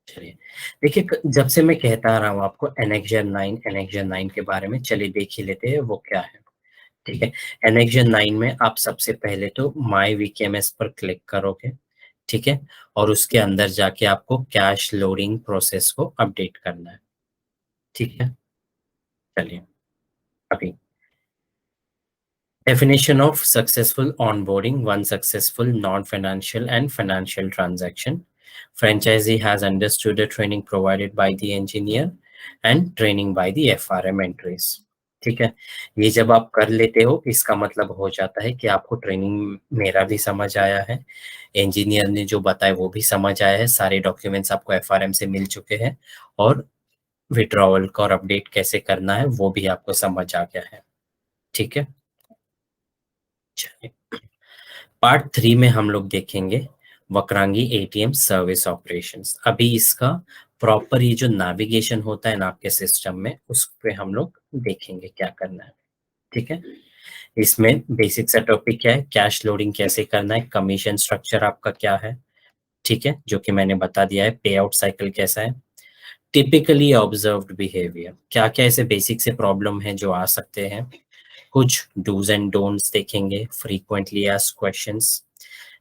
चलिए, देखिए जब से मैं कहता आ रहा हूँ आपको एनेक्जर 9 के बारे में, चलिए देख ही लेते हैं वो क्या है, ठीक है। एनेक्जर 9 में आप सबसे पहले तो माई वीकेएमएस पर क्लिक करोगे, ठीक है। और उसके अंदर जाके आपको कैश लोडिंग प्रोसेस को अपडेट करना है, ठीक है। चलिए, अभी definition of successful onboarding: one successful non-financial and financial transaction. Franchisee has understood the training provided by the engineer and training by the FRM entries. ठीक है, ये जब आप कर लेते हो इसका मतलब हो जाता है कि आपको ट्रेनिंग मेरा भी समझ आया है, इंजीनियर ने जो बताया वो भी समझ आया है, सारे डॉक्यूमेंट्स आपको एफआरएम से मिल चुके हैं, और विड्रॉवल का और अपडेट कैसे करना है वो भी आपको समझ आ गया है, ठीक है। चलिए, पार्ट 3 में हम लोग देखेंगे वक्रांगी एटीएम सर्विस ऑपरेशंस। अभी इसका प्रॉपर ये जो नेविगेशन होता है ना आपके सिस्टम में, उस पे हम लोग देखेंगे क्या करना है, ठीक है। इसमें बेसिक सा टॉपिक क्या है, कैश लोडिंग कैसे करना है, कमीशन स्ट्रक्चर आपका क्या है, ठीक है, जो कि मैंने बता दिया है, पे आउट साइकिल कैसा है, टिपिकली ऑब्जर्व्ड बिहेवियर, क्या क्या ऐसे बेसिक से प्रॉब्लम है जो आ सकते हैं, कुछ डूज एंड डोंट्स देखेंगे, फ्रीक्वेंटली आस्क्ड क्वेश्चंस,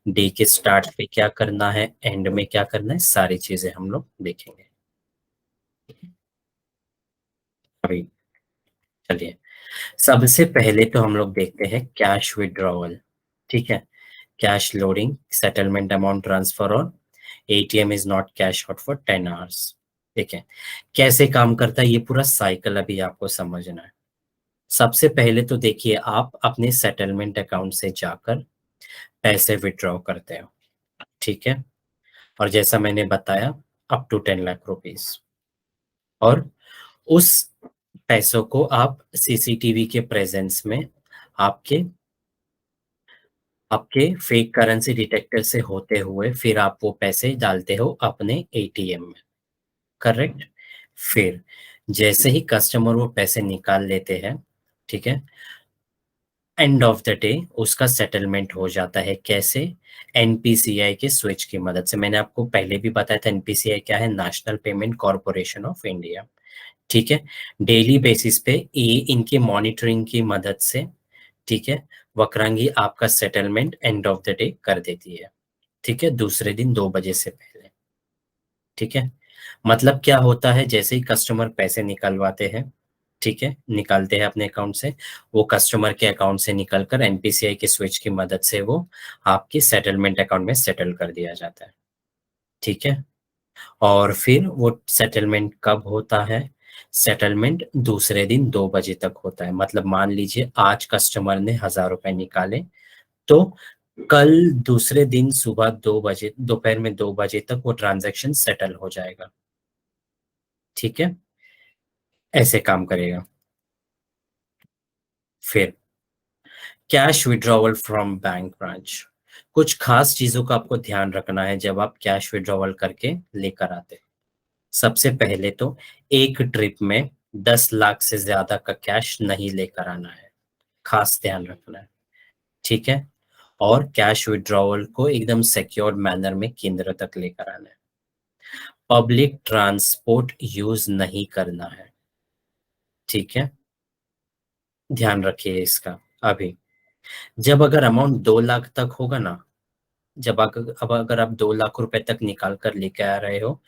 डे के स्टार्ट पे क्या करना है, एंड में क्या करना है, सारी चीजें हम लोग देखेंगे। अभी चलिए, सबसे पहले तो हम लोग देखते हैं कैश विड्रॉवल, ठीक है। Cash loading, settlement amount transfer और ATM is not cash out for 10 hours. ठीक है, कैसे काम करता है ये पूरा साइकिल अभी आपको समझना है। सबसे पहले तो देखिए, आप अपने सेटलमेंट अकाउंट से जाकर पैसे विड्रॉ करते हो, ठीक है। और जैसा मैंने बताया, अप टू 10 लाख रुपीज, और उस पैसों को आप सीसीटीवी के प्रेजेंस में आपके आपके फेक करेंसी डिटेक्टर से होते हुए फिर आप वो पैसे डालते हो अपने एटीएम में, करेक्ट? फिर जैसे ही कस्टमर वो पैसे निकाल लेते हैं, ठीक है, एंड ऑफ द डे उसका सेटलमेंट हो जाता है। कैसे? एनपीसीआई के स्विच की मदद से। मैंने आपको पहले भी बताया था एनपीसीआई क्या है, national payment corporation of India, ठीक है। डेली बेसिस पे ये इनकी मॉनिटरिंग की मदद से, ठीक है, वक्रांगी आपका settlement end of the day कर देती है, ठीक है, दूसरे दिन 2 बजे से पहले, ठीक है। मतलब क्या होता है, जैसे ही कस्टमर पैसे निकलवाते हैं, ठीक है, निकालते हैं अपने अकाउंट से, वो कस्टमर के अकाउंट से निकलकर एनपीसीआई के स्विच की मदद से वो आपकी सेटलमेंट अकाउंट में सेटल कर दिया जाता है, ठीक है। और फिर वो सेटलमेंट कब होता है? सेटलमेंट दूसरे दिन 2 बजे तक होता है। मतलब मान लीजिए आज कस्टमर ने 1,000 रुपए निकाले, तो कल दूसरे दिन सुबह 2 बजे, दोपहर में 2 बजे तक वो ट्रांजैक्शन सेटल हो जाएगा, ठीक है। ऐसे काम करेगा। फिर cash withdrawal from bank branch. कुछ खास चीजों का आपको ध्यान रखना है जब आप कैश विड्रॉवल करके लेकर आते हैं। सबसे पहले तो एक ट्रिप में 10 लाख से ज्यादा का कैश नहीं लेकर आना है, खास ध्यान रखना है, ठीक है। और कैश विड्रॉवल को एकदम सिक्योर मैनर में केंद्र तक लेकर आना है। पब्लिक ट्रांसपोर्ट यूज नहीं करना है, ठीक है, ध्यान रखिए इसका। अभी जब अगर अमाउंट 2 लाख तक होगा ना, जब अब अगर आप 2 लाख रुपए तक निकाल कर लेके आ रहे हो,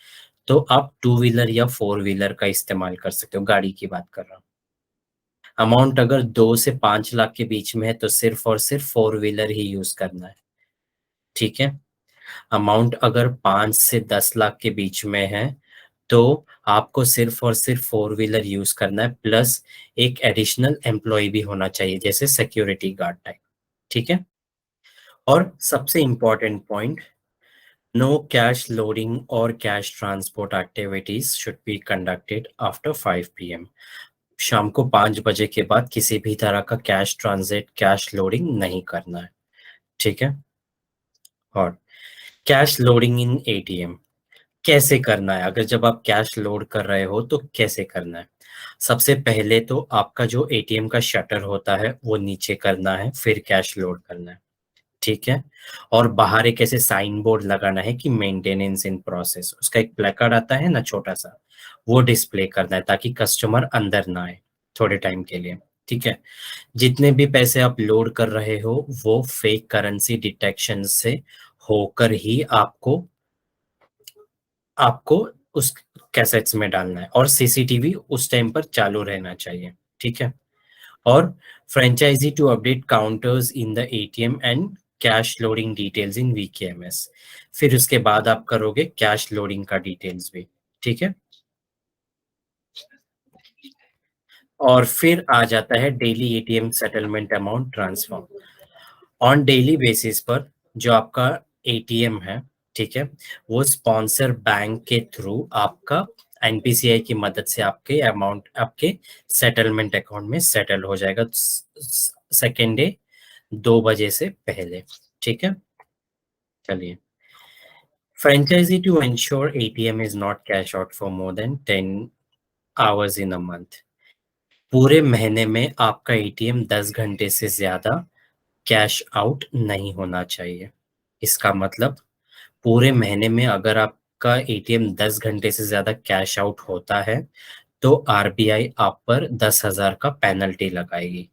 तो आप टू व्हीलर या फोर व्हीलर का इस्तेमाल कर सकते हो, गाड़ी की बात कर रहा हूँ। अमाउंट अगर 2 से 5 लाख के बीच में है तो सिर्फ और सिर्फ फोर व्हीलर ही यूज करना है, ठीक है। अमाउंट अगर 5 से 10 लाख के बीच में है तो आपको सिर्फ और सिर्फ फोर व्हीलर यूज करना है, प्लस एक एडिशनल एम्प्लॉय भी होना चाहिए जैसे सिक्योरिटी गार्ड टाइप, ठीक है। और सबसे important point, no cash loading और cash transport activities should be conducted after 5 PM। शाम को 5 बजे के बाद किसी भी तरह का कैश ट्रांजिट, कैश लोडिंग नहीं करना है, ठीक है। और कैश लोडिंग इन एटीएम कैसे करना है? अगर जब आप कैश लोड कर रहे हो तो कैसे करना है? सबसे पहले तो आपका जो एटीएम का शटर होता है वो नीचे करना है, फिर कैश लोड करना है, ठीक है। और बाहर एक ऐसे साइन बोर्ड लगाना है कि मेंटेनेंस इन प्रोसेस, उसका एक प्लेकार्ड आता है ना छोटा सा, वो डिस्प्ले करना है ताकि कस्टमर अंदर ना आए थोड़े टाइम के लिए, ठीक है। जितने भी पैसे आप लोड कर रहे हो वो फेक करेंसी डिटेक्शन से होकर ही आपको आपको उस कैसेट्स में डालना है, और सीसीटीवी उस टाइम पर चालू रहना चाहिए, ठीक है। और franchisee to update counters in the ATM and cash loading details in VKMS. फिर उसके बाद आप करोगे कैश लोडिंग का डिटेल्स भी, ठीक है। और फिर आ जाता है daily ATM settlement amount transfer. On daily basis पर जो आपका एटीएम है, ठीक है, वो स्पॉन्सर बैंक के थ्रू आपका एनपीसीआई की मदद से आपके अमाउंट आपके सेटलमेंट अकाउंट में सेटल हो जाएगा सेकेंड डे 2 बजे से पहले, ठीक है। चलिए, franchisee to ensure ATM is not cash out for more than 10 hours in a month. पूरे महीने में आपका एटीएम 10 घंटे से ज्यादा कैश आउट नहीं होना चाहिए। इसका मतलब पूरे महीने में अगर आपका एटीएम 10 घंटे से ज्यादा कैश आउट होता है तो आरबीआई आप पर 10,000 का पेनल्टी लगाएगी,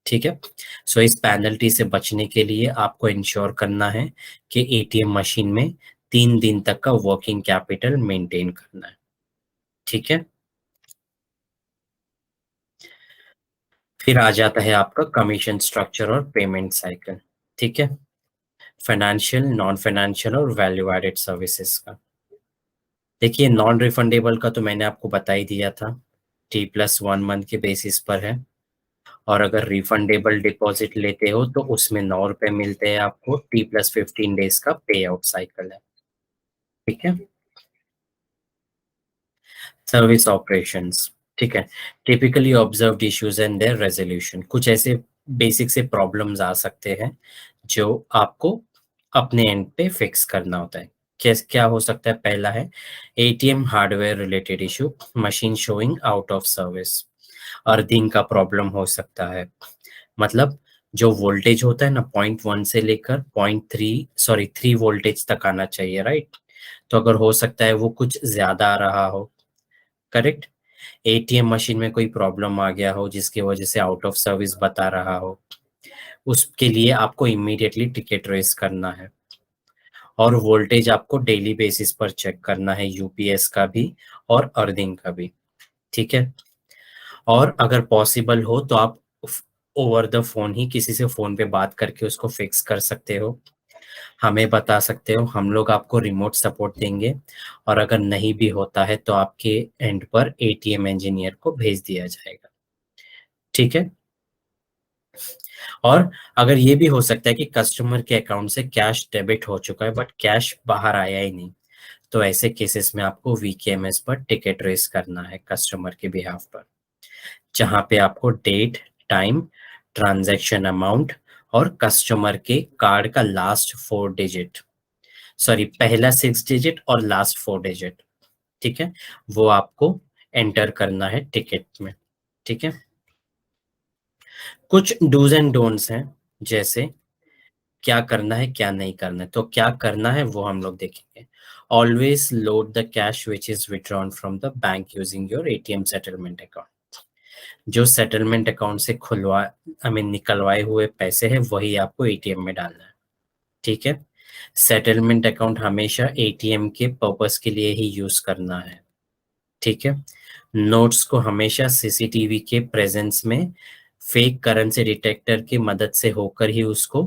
ठीक है। सो इस पेनल्टी से बचने के लिए आपको इंश्योर करना है कि एटीएम मशीन में 3 दिन तक का वर्किंग कैपिटल मेंटेन करना है, ठीक है। फिर आ जाता है आपका कमीशन स्ट्रक्चर और पेमेंट साइकिल, ठीक है। फाइनेंशियल, नॉन फाइनेंशियल और वैल्यू एडेड सर्विसेज का। देखिए, नॉन रिफंडेबल का तो मैंने आपको बता ही दिया था, T+1 मंथ के बेसिस पर है। और अगर रिफंडेबल डिपॉजिट लेते हो तो उसमें 9 रुपए मिलते हैं आपको, T+15 डेज का पे आउट साइकिल है, ठीक है। सर्विस ऑपरेशंस, ठीक है। Typically observed issues and their resolution. कुछ ऐसे बेसिक से प्रॉब्लम्स आ सकते हैं जो आपको अपने एंड पे फिक्स करना होता है। क्या हो सकता है? पहला है ATM hardware related issue, machine showing out of service, earthing का प्रॉब्लम हो सकता है। मतलब जो वोल्टेज होता है ना, 0.1 से लेकर 3 वोल्टेज तक आना चाहिए, राइट? तो अगर हो सकता है वो कुछ ज्यादा आ रहा हो, करेक्ट? एटीएम मशीन में कोई प्रॉब्लम आ गया हो जिसकी वजह से आउट ऑफ सर्विस बता रहा हो, उसके लिए आपको इमीडिएटली टिकट रेस करना है। और वोल्टेज आपको डेली बेसिस पर चेक करना है, यूपीएस का भी और अर्थिंग का भी, ठीक है? और अगर पॉसिबल हो तो आप ओवर द फोन ही किसी से फोन पे बात करके उसको फिक्स कर सकते हो, हमें बता सकते हो, हम लोग आपको रिमोट सपोर्ट देंगे। और अगर नहीं भी होता है तो आपके एंड पर एटीएम इंजीनियर को भेज दिया जाएगा, ठीक है? और अगर ये भी हो सकता है कि कस्टमर के अकाउंट से कैश डेबिट हो चुका है बट कैश बाहर आया ही नहीं, तो ऐसे केसेस में आपको वीकेएमएस पर टिकट रेस करना है कस्टमर के बिहाफ पर, जहां पे आपको डेट, टाइम, ट्रांजैक्शन अमाउंट और कस्टमर के कार्ड का लास्ट 4 डिजिट, सॉरी पहला 6 डिजिट और लास्ट 4 डिजिट, ठीक है, वो आपको एंटर करना है टिकट में, ठीक है? कुछ डूज एंड डोंट्स हैं, जैसे क्या करना है क्या नहीं करना है। तो क्या करना है वो हम लोग देखेंगे। Always load the cash which is withdrawn from the bank using your ATM settlement account. जो सेटलमेंट अकाउंट से खुलवा आई मीन निकलवाए हुए पैसे हैं वही आपको एटीएम में डालना है, ठीक है? सेटलमेंट अकाउंट हमेशा एटीएम के पर्पस के लिए ही यूज करना है, ठीक है? नोट्स को हमेशा सीसीटीवी के प्रेजेंस में फेक करेंसी डिटेक्टर की मदद से होकर ही उसको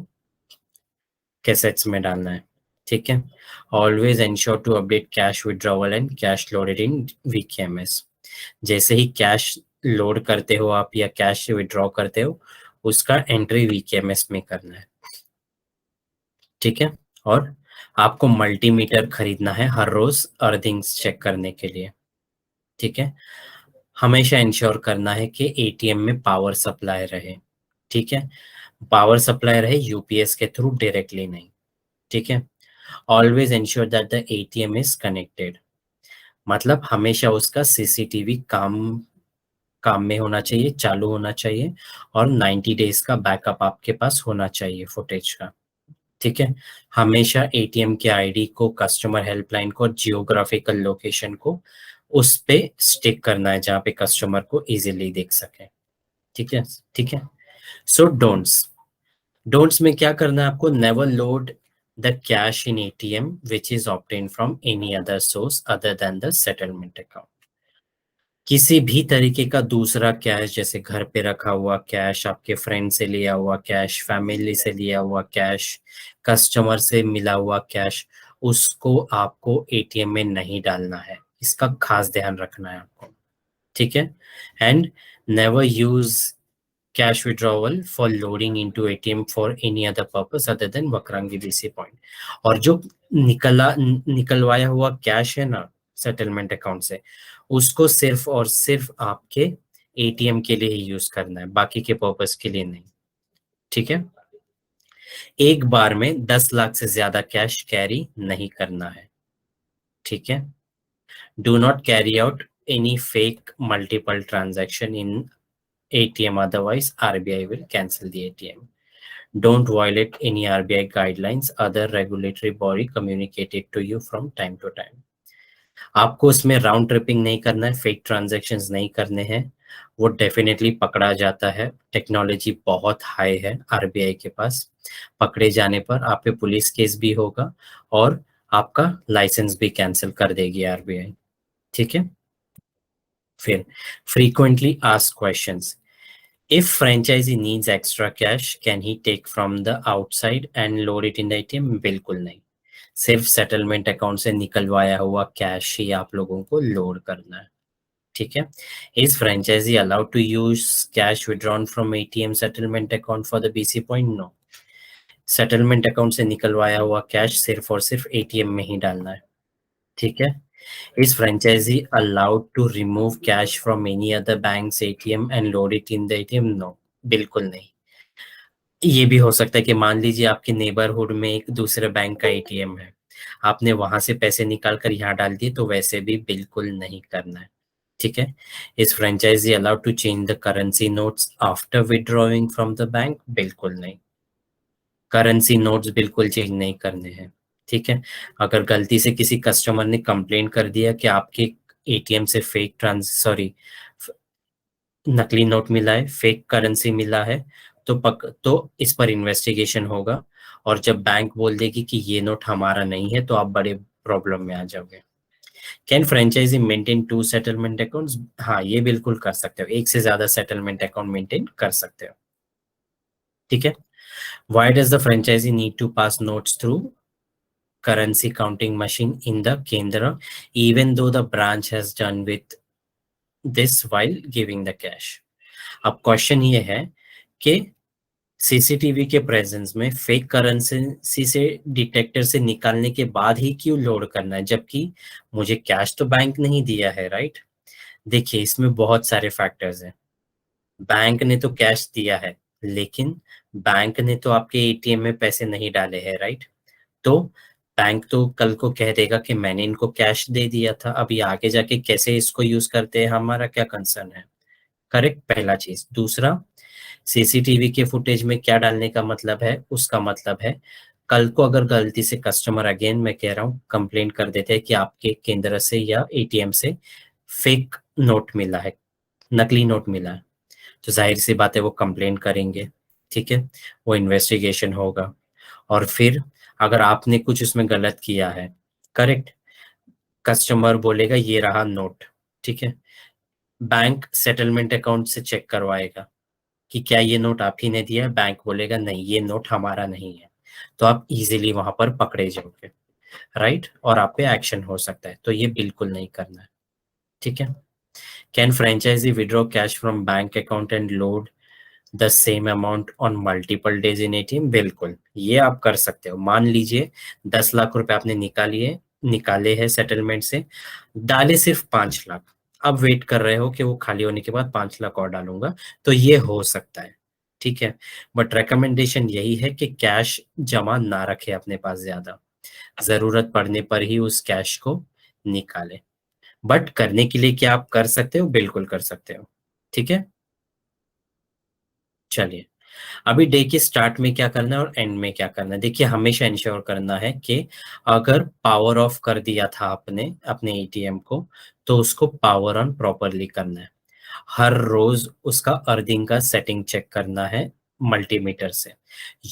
कैसेट्स में डालना है, ठीक है? Always ensure to update cash withdrawal and cash loaded in VKMS. जैसे ही कैश लोड करते हो आप या कैश विड्रॉ करते हो, उसका एंट्री वीकेएमएस में करना है, ठीक है? और आपको मल्टीमीटर खरीदना है हर रोज अर्थिंग्स चेक करने के लिए, ठीक है? हमेशा इंश्योर करना है कि एटीएम में पावर सप्लाई रहे, ठीक है? पावर सप्लाई रहे यूपीएस के थ्रू, डायरेक्टली नहीं, ठीक है? Always ensure that the ATM is connected, मतलब हमेशा उसका सीसीटीवी काम काम में होना चाहिए, चालू होना चाहिए, और 90 डेज का बैकअप आपके पास होना चाहिए फुटेज का, ठीक है? हमेशा एटीएम के आईडी को, कस्टमर हेल्पलाइन को, जियोग्राफिकल लोकेशन को उस पे स्टिक करना है जहाँ पे कस्टमर को इजीली देख सके, ठीक है? ठीक है। सो डोंट्स में क्या करना है आपको? Never load the cash in ATM which is obtain from any other source other than the settlement account. किसी भी तरीके का दूसरा कैश, जैसे घर पे रखा हुआ कैश, आपके फ्रेंड से लिया हुआ कैश, फैमिली से लिया हुआ कैश, कस्टमर से मिला हुआ कैश, उसको आपको एटीएम में नहीं डालना है। इसका खास ध्यान रखना है आपको, ठीक है? And never use cash withdrawal for loading into ATM for any other purpose other than Vakrangee BC point. और जो निकलवाया हुआ कैश है ना सेटलमेंट अकाउंट से, उसको सिर्फ और सिर्फ आपके एटीएम के लिए ही यूज करना है, बाकी के पर्पस के लिए नहीं, ठीक है? एक बार में 10 लाख से ज्यादा कैश कैरी नहीं करना है, ठीक है? Do not carry out any fake multiple transaction in ATM, otherwise RBI will cancel the ATM. Don't violate any RBI guidelines, other regulatory body communicated to you from time to time. आपको इसमें round tripping नहीं करना है, fake transactions नहीं करने हैं, वो definitely पकड़ा जाता है। टेक्नोलॉजी बहुत हाई है आरबीआई के पास, पकड़े जाने पर आप पे पुलिस केस भी होगा और आपका लाइसेंस भी कैंसिल कर देगी आरबीआई, ठीक है? फिर frequently asked questions. If franchisee needs extra cash, can he take from the outside and load it in the ATM? बिल्कुल नहीं, सिर्फ सेटलमेंट अकाउंट से निकलवाया हुआ कैश ही आप लोगों को लोड करना है, ठीक है? Is franchisee allowed to use cash withdrawn from ATM settlement account for the BC point? No. Settlement account से निकलवाया हुआ कैश सिर्फ और सिर्फ एटीएम में ही डालना है, ठीक है? Is franchisee allowed to remove cash from any other bank's ATM and load it in the ATM? No, बिल्कुल नहीं। ये भी हो सकता है कि मान लीजिए आपके नेबरहुड में एक दूसरे बैंक का एटीएम है, आपने वहां से पैसे निकाल कर यहाँ डाल दिए, तो वैसे भी बिल्कुल नहीं करना है। ठीक है। Is franchisee allowed to change the currency notes after withdrawing from the bank? बिल्कुल नहीं। करेंसी नोट्स बिल्कुल चेंज नहीं करने हैं। ठीक है। अगर गलती से किसी कस्टमर ने कंप्लेन कर दिया कि आपके एटीएम से फेक ट्रांस सॉरी नकली नोट मिला है, फेक करेंसी मिला है, तो इस पर इन्वेस्टिगेशन होगा। और जब बैंक बोल देगी कि ये नोट हमारा नहीं है, तो आप बड़े प्रॉब्लम में आ जाओगे। Can franchisee maintain two settlement accounts? हाँ, ये बिल्कुल कर सकते हो, एक से ज्यादा सेटलमेंट अकाउंट मेंटेन कर सकते हो। ठीक है। Why does the franchisee need to pass notes through currency counting machine in the Kendra, even though the branch has done with this while giving the cash? अब क्वेश्चन ये है कि CCTV के प्रेजेंस में फेक करेंसी से detector से निकालने के बाद ही क्यों लोड करना है, जबकि मुझे कैश तो बैंक नहीं दिया है, राइट? देखिए, इसमें बहुत सारे फैक्टर्स हैं। बैंक ने तो कैश दिया है, लेकिन बैंक ने तो आपके एटीएम में पैसे नहीं डाले हैं, राइट? तो बैंक तो कल को कह देगा कि मैंने इनको कैश दे दिया था, अभी आगे जाके कैसे इसको यूज करते हैं, हमारा क्या कंसर्न है? करेक्ट, पहला चीज। दूसरा, सीसीटीवी के फुटेज में क्या डालने का मतलब है? उसका मतलब है कल को अगर गलती से कस्टमर, अगेन मैं कह रहा हूँ, कंप्लेंट कर देते हैं कि आपके केंद्र से या एटीएम से फेक नोट मिला है, नकली नोट मिला है, तो जाहिर सी बात है वो कंप्लेंट करेंगे। ठीक है। वो इन्वेस्टिगेशन होगा। और फिर अगर आपने कुछ उसमें गलत किया है, करेक्ट, कस्टमर बोलेगा ये रहा नोट। ठीक है। बैंक सेटलमेंट अकाउंट से चेक करवाएगा कि क्या ये नोट आप ही ने दिया है, बैंक बोलेगा नहीं, ये नोट हमारा नहीं है, तो आप इजीली वहां पर पकड़े जाओगे, राइट? और आप पे एक्शन हो सकता है, तो ये बिल्कुल नहीं करना है। ठीक है। Can franchisee withdraw cash from bank account and load the same amount on multiple days in ATM? बिल्कुल, ये आप कर सकते हो। मान लीजिए 10 लाख रुपए आपने निकाले हैं सेटलमेंट से, डाले सिर्फ 5 लाख, अब वेट कर रहे हो कि वो खाली होने के बाद 5 लाख और डालूंगा, तो ये हो सकता है। ठीक है। बट रिकमेंडेशन यही है कि कैश जमा ना रखे अपने पास ज्यादा, जरूरत पड़ने पर ही उस कैश को निकाले। बट करने के लिए क्या आप कर सकते हो? बिल्कुल कर सकते हो। ठीक है। चलिए, अभी डे के स्टार्ट में क्या करना है और एंड में क्या करना है, देखिए हमेशा इंश्योर करना है कि अगर पावर ऑफ कर दिया था आपने अपने एटीएम को, तो उसको पावर ऑन प्रॉपरली करना है। हर रोज उसका अर्थिंग का सेटिंग चेक करना है मल्टीमीटर से,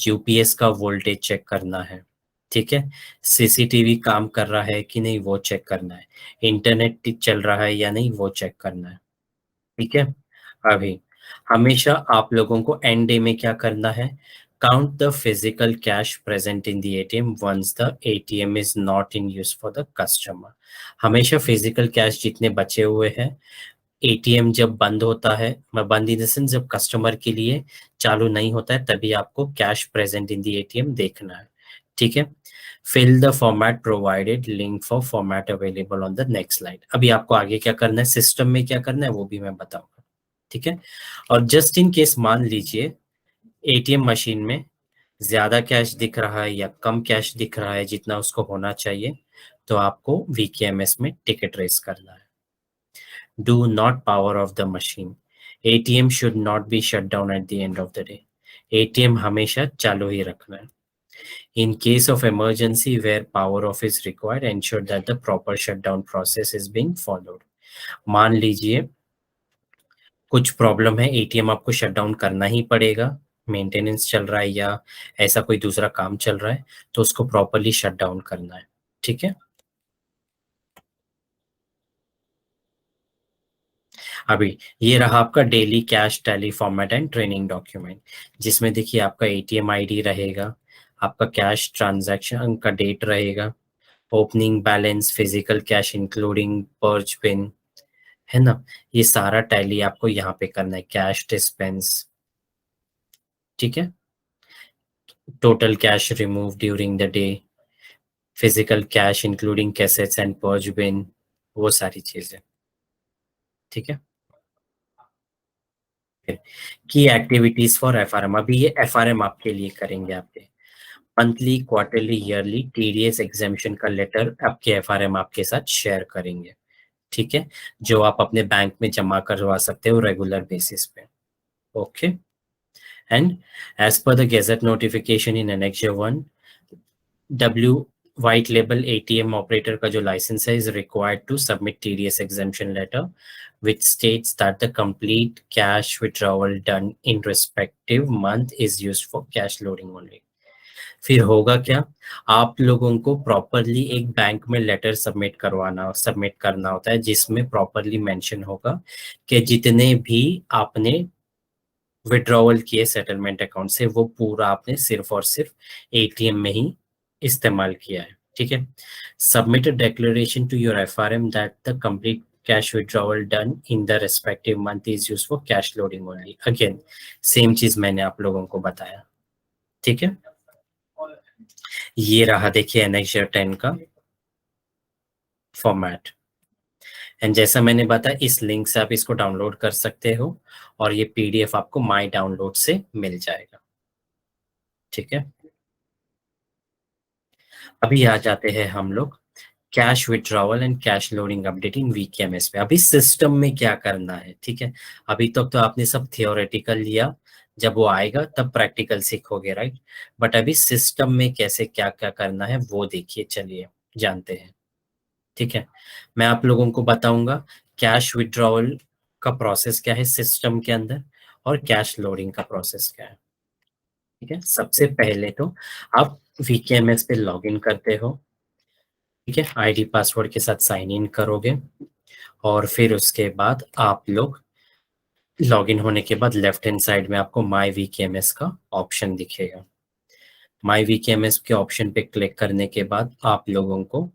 यूपीएस का वोल्टेज चेक करना है। ठीक है। सीसीटीवी काम कर रहा है कि नहीं वो चेक करना है, इंटरनेट चल रहा है या नहीं वो चेक करना है। ठीक है। अभी हमेशा आप लोगों को एंड डे में क्या करना है? Count the physical cash present in the ATM once the ATM is not in use for the customer. हमेशा फिजिकल कैश जितने बचे हुए हैं, एटीएम जब बंद होता है, मैं बंद इन द सेंस जब कस्टमर के लिए चालू नहीं होता है, तभी आपको cash present in the ATM देखना है। ठीक है। Fill the format provided, link for format available on the next slide. अभी आपको आगे क्या करना है, सिस्टम में क्या करना है वो भी मैं बताऊंगा। ठीक है। और जस्ट इन केस मान लीजिए एटीएम मशीन में ज्यादा कैश दिख रहा है या कम कैश दिख रहा है जितना उसको होना चाहिए, तो आपको वीकेएमएस में टिकट रेस करना है। Do not power of the machine, ATM should not be shut down at the end of the day. ATM हमेशा चालू ही रखना है। In case of emergency where power off is required, ensure that the proper shutdown process is being followed. मान लीजिए कुछ problem है, ATM आपको shut down करना ही पड़ेगा, मेंटेनेंस चल रहा है या ऐसा कोई दूसरा काम चल रहा है, तो उसको प्रॉपरली शट डाउन करना है। ठीक है। अभी ये रहा आपका daily cash tally format and training document, जिसमें देखिए आपका एटीएम आईडी रहेगा, आपका कैश ट्रांजैक्शन का डेट रहेगा, opening balance, physical cash including perch pin, है ना? ये सारा टैली आपको यहाँ पे करना है, कैश डिस्पेंस। ठीक है। Total cash remove during the day, physical cash including cassettes and purge bin, वो सारी चीजें। ठीक है। की एक्टिविटीज फॉर एफआरएम, अभी ये एफआरएम आपके लिए करेंगे। आपके monthly, quarterly, yearly TDS exemption का लेटर आपके एफआरएम आपके साथ शेयर करेंगे, ठीक है, जो आप अपने बैंक में जमा करवा सकते हो रेगुलर बेसिस पे। Okay, and as per the gazette notification in annexure 1, W white label ATM operator का जो लाइसेंस है is required to submit TDS exemption letter which states that the complete cash withdrawal done in respective month is used for cash loading only। फिर होगा क्या, आप लोगों को properly एक बैंक में लेटर सबमिट करना होता है जिसमें प्रॉपरली मेंशन होगा कि जितने भी आपने विड्रॉवल किए सेटलमेंट अकाउंट से वो पूरा आपने सिर्फ और सिर्फ एटीएम में ही इस्तेमाल किया है, ठीक है। Submit a declaration to your FRM that the complete cash withdrawal done in the respective month is used for cash loading only. Again same चीज मैंने आप लोगों को बताया, ठीक है। ये रहा देखिए एनेक्सर 10 का फॉर्मेट, एंड जैसा मैंने बताया इस लिंक से आप इसको डाउनलोड कर सकते हो और ये पीडीएफ आपको माई डाउनलोड से मिल जाएगा, ठीक है। अभी आ जाते हैं हम लोग cash withdrawal and cash loading update in VKMS पे। अभी सिस्टम में क्या करना है, ठीक है। अभी तक तो आपने सब थियोरेटिकल लिया, जब वो आएगा तब प्रैक्टिकल सीखोगे, राइट। बट अभी सिस्टम में कैसे क्या क्या करना है वो देखिए, चलिए जानते हैं, ठीक है। मैं आप लोगों को बताऊंगा कैश विड्रॉवल का प्रोसेस क्या है सिस्टम के अंदर और कैश लोडिंग का प्रोसेस क्या है, ठीक है। सबसे पहले तो आप वीकेएमएस पे लॉगिन करते हो, ठीक है, आईडी पासवर्ड के साथ साइन इन करोगे और फिर उसके बाद आप लोग लॉगिन होने के बाद लेफ्ट हैंड साइड में आपको माई वीकेएमएस का ऑप्शन दिखेगा। माई वीकेएमएस के ऑप्शन पे क्लिक करने के बाद आप लोगों को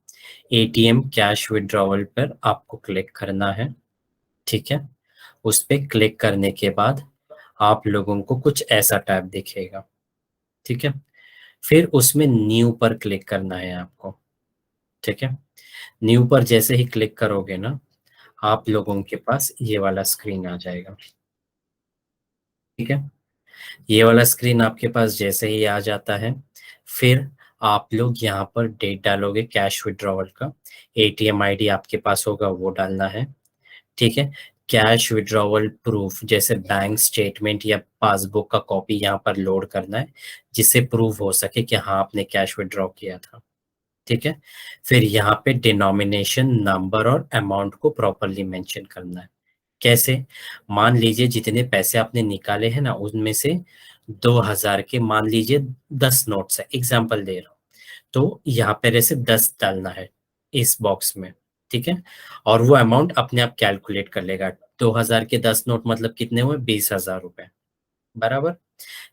एटीएम कैश विड्रॉवल पर आपको क्लिक करना है, ठीक है। उस पे क्लिक करने के बाद आप लोगों को कुछ ऐसा टैब दिखेगा, ठीक है। फिर उसमें न्यू पर क्लिक करना है आपको, ठीक है। न्यू पर जैसे ही क्लिक करोगे ना आप लोगों के पास ये वाला स्क्रीन आ जाएगा, ठीक है। ये वाला स्क्रीन आपके पास जैसे ही आ जाता है फिर आप लोग यहाँ पर डेट डालोगे कैश विड्रॉवल का, एटीएम आईडी आपके पास होगा वो डालना है, ठीक है। कैश विड्रॉवल प्रूफ जैसे बैंक स्टेटमेंट या पासबुक का कॉपी यहाँ पर लोड करना है जिससे प्रूफ हो सके कि हाँ आपने कैश विड्रॉ किया था, ठीक है। फिर यहाँ पे डिनोमिनेशन, नंबर और अमाउंट को प्रॉपरली मेंशन करना है। कैसे, मान लीजिए जितने पैसे आपने निकाले हैं ना उनमें से 2000 के मान लीजिए 10 नोट्स है, एग्जांपल दे रहा हूँ, तो यहाँ पे ऐसे 10 डालना है इस बॉक्स में, ठीक है। और वो अमाउंट अपने आप कैलकुलेट कर लेगा। 2000 के 10 नोट मतलब कितने हुए, 20,000 रुपए, बराबर।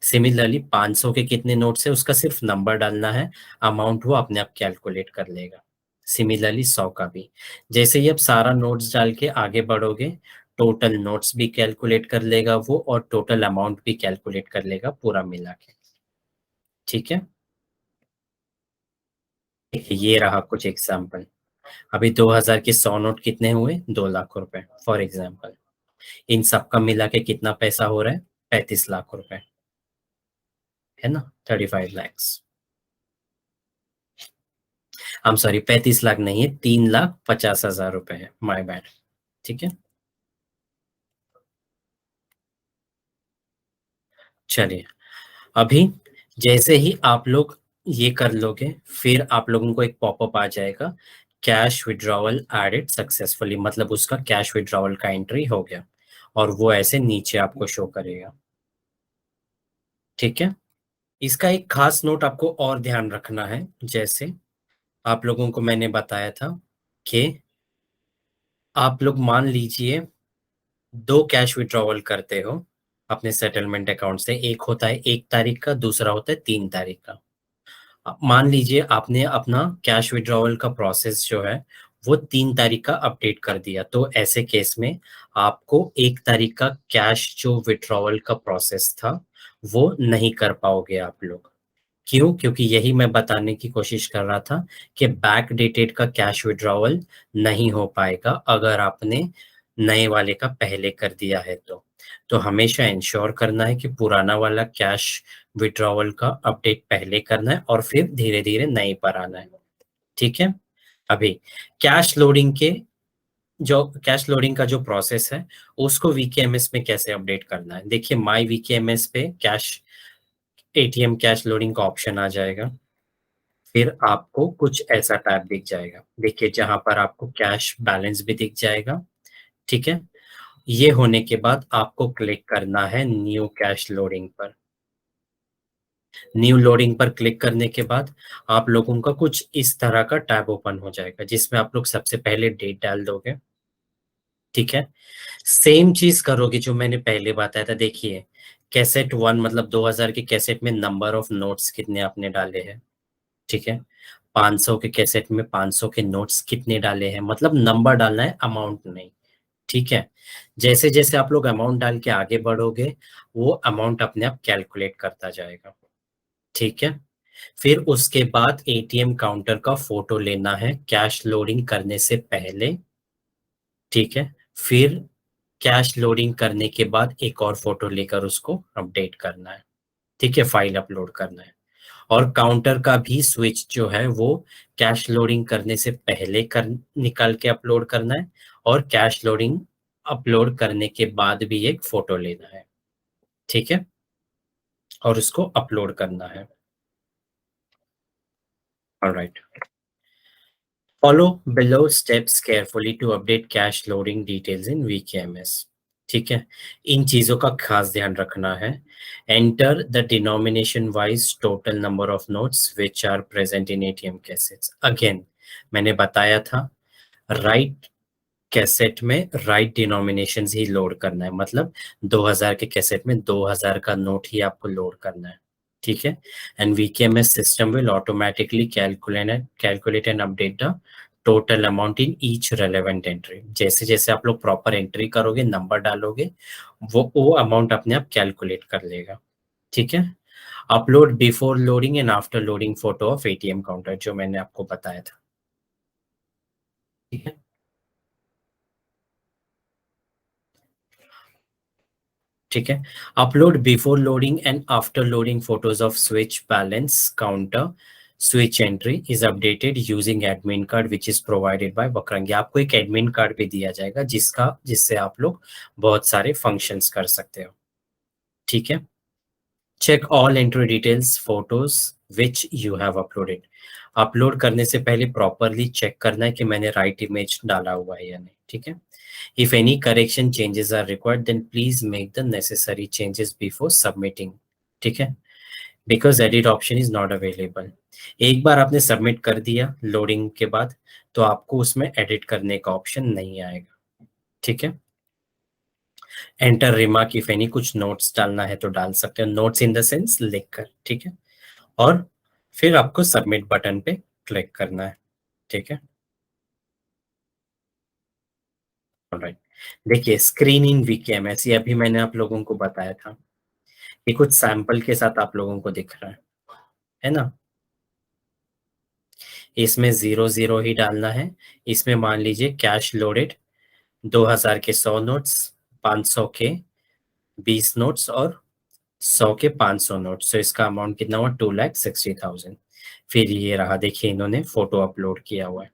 सिमिलरली 500 के कितने नोट्स है उसका सिर्फ नंबर डालना है, अमाउंट वो अपने आप कैलकुलेट कर लेगा। सिमिलरली 100 का भी जैसे ही आप सारा नोट्स डाल के आगे बढ़ोगे टोटल नोट्स भी कैलकुलेट कर लेगा वो और टोटल अमाउंट भी कैलकुलेट कर लेगा पूरा मिला के, ठीक है। ये रहा कुछ एग्जाम्पल। अभी 2000 के 100 नोट कितने हुए, 2 लाख रुपए फॉर एग्जाम्पल। इन सबका मिला के कितना पैसा हो रहा है, 35 लाख रुपए, है ना, 35 lakhs। I am sorry, 35 lakh नहीं है, 3,50,000 रुपए है, माय बैड, ठीक है। चलिए, अभी जैसे ही आप लोग ये कर लोगे फिर आप लोगों को एक पॉपअप आ जाएगा, कैश विड्रॉवल एडेड सक्सेसफुली, मतलब उसका कैश विड्रॉवल का एंट्री हो गया और वो ऐसे नीचे आपको शो करेगा, ठीक है। इसका एक खास नोट आपको और ध्यान रखना है, जैसे आप लोगों को मैंने बताया था कि आप लोग मान लीजिए 2 कैश विड्रॉवल करते हो अपने सेटलमेंट अकाउंट से, एक होता है 1 तारीख का, दूसरा होता है 3 तारीख का। मान लीजिए आपने अपना कैश विड्रॉवल का प्रोसेस जो है वो 3 तारीख का अपडेट कर दिया, तो ऐसे केस में आपको 1 तारीख का कैश जो विड्रॉवल का प्रोसेस था वो नहीं कर पाओगे आप लोग। क्यों, क्योंकि यही मैं बताने की कोशिश कर रहा था कि बैक डेटेड का कैश विड्रॉवल नहीं हो पाएगा अगर आपने नए वाले का पहले कर दिया है तो। तो हमेशा इंश्योर करना है कि पुराना वाला कैश विड्रॉवल का अपडेट पहले करना है और फिर धीरे-धीरे नए पर आना है। ठीक है? अभी कैश लोडिंग के जो कैश लोडिंग का जो प्रोसेस है, उसको वीकेएमएस में कैसे अपडेट करना है? देखिए माय वीकेएमएस पे कैश एटीएम कैश लोडिंग का ऑप्शन आ जाएगा। फिर आपको कुछ ऐसा टैब दिख जाएगा। देखिए जहाँ पर आपको कैश बैलेंस भी दिख जाएगा, ठीक है? ये होने के बाद आपको क्लिक करना है न्यू कैश लोडिंग पर। न्यू लोडिंग पर क्लिक करने के बाद आप लोगों का कुछ इस तरह का टैब ओपन हो जाएगा, जिसमें आप लोग सबसे पहले डेट डाल दोगे, ठीक है? सेम चीज़ करोगे जो मैंने पहले बताया था। देखिए, कैसेट 1 मतलब 2000 के कैसेट में नंबर ऑफ नोट्स कितने आपने डाले हैं, ठीक है? 500 के कैसेट में 500 के नोट्स कितने डाले हैं, मतलब नंबर डालना है, अमाउंट नहीं, ठीक है? जैसे-जैसे आप लोग अमाउंट डाल के आगे बढ़ोगे, वो अमाउंट अपने आप कैलकुलेट करता जाएगा, ठीक है? फिर उसके बाद एटीएम काउंटर का फ़ोटो लेना है कैश लोडिंग करने से पहले, ठीक है? फिर कैश लोडिंग करने के बाद एक और फ़ोटो लेकर उसको अपडेट करना है, ठीक है? फ़ाइल अपलोड करना है और काउंटर का भी स्विच जो है वो कैश लोडिंग करने से पहले कर निकाल के अपलोड करना है और कैश लोडिंग अपलोड करने के बाद भी एक फ़ोटो लेना है, ठीक है? और उसको अपलोड करना है। Alright. Follow below steps carefully to update cash loading details in VKMS. ठीक है, इन चीज़ों का खास ध्यान रखना है। Enter the denomination wise total number of notes which are present in ATM cassettes. Again मैंने बताया था, राइट कैसेट में राइट डिनोमिनेशंस ही लोड करना है, मतलब 2000 के कैसेट में 2000 का नोट ही आपको लोड करना है, ठीक है? And VKMS system will automatically calculate and update the total amount in each relevant entry. जैसे-जैसे आप लोग प्रॉपर एंट्री करोगे, नंबर डालोगे, वो अमाउंट अपने आप कैलकुलेट कर लेगा, ठीक है? Upload before loading and after loading photo of ATM counter, जो मैंने आपको बताया था, ठीक है? ठीक है, upload before loading and after loading photos off switch balance counter switch entry is updated using admin card which is provided by Vakrangee. आपको एक एडमिन कार्ड भी दिया जाएगा जिससे आप लोग बहुत सारे फंक्शंस कर सकते हो, ठीक है? Check all entry details photos which you have uploaded. Upload करने से पहले प्रॉपरली चेक करना है कि मैंने राइट इमेज डाला हुआ है या नहीं, ठीक है? If any correction changes are required, then please make the necessary changes before submitting. ठीक है? Because edit option is not available. एक बार आपने सबमिट कर दिया लोडिंग के बाद, तो आपको उसमें एडिट करने का ऑप्शन नहीं आएगा, ठीक है? एंटर रिमार्क इफ एनी, कुछ नोट्स डालना है तो डाल सकते हो, नोट्स इन द सेंस लिखकर, ठीक है? और फिर आपको सबमिट बटन पे क्लिक करना है, ठीक है? ऑलराइट। देखिए स्क्रीन इन वीकेएमएस, ये अभी मैंने आप लोगों को बताया था। ये कुछ सैंपल के साथ आप लोगों को दिख रहा है ना? इसमें 0 ही डालना है। इसमें मान लीजिए कैश लोडेड 2000 के 100 नोट्स, 500 के 20 नोट्स और 100 के 500 नोट्स, तो इसका अमाउंट कितना हुआ? 2,60,000। फिर ये रहा, देखिए इन्होंने फोटो अपलोड किया हुआ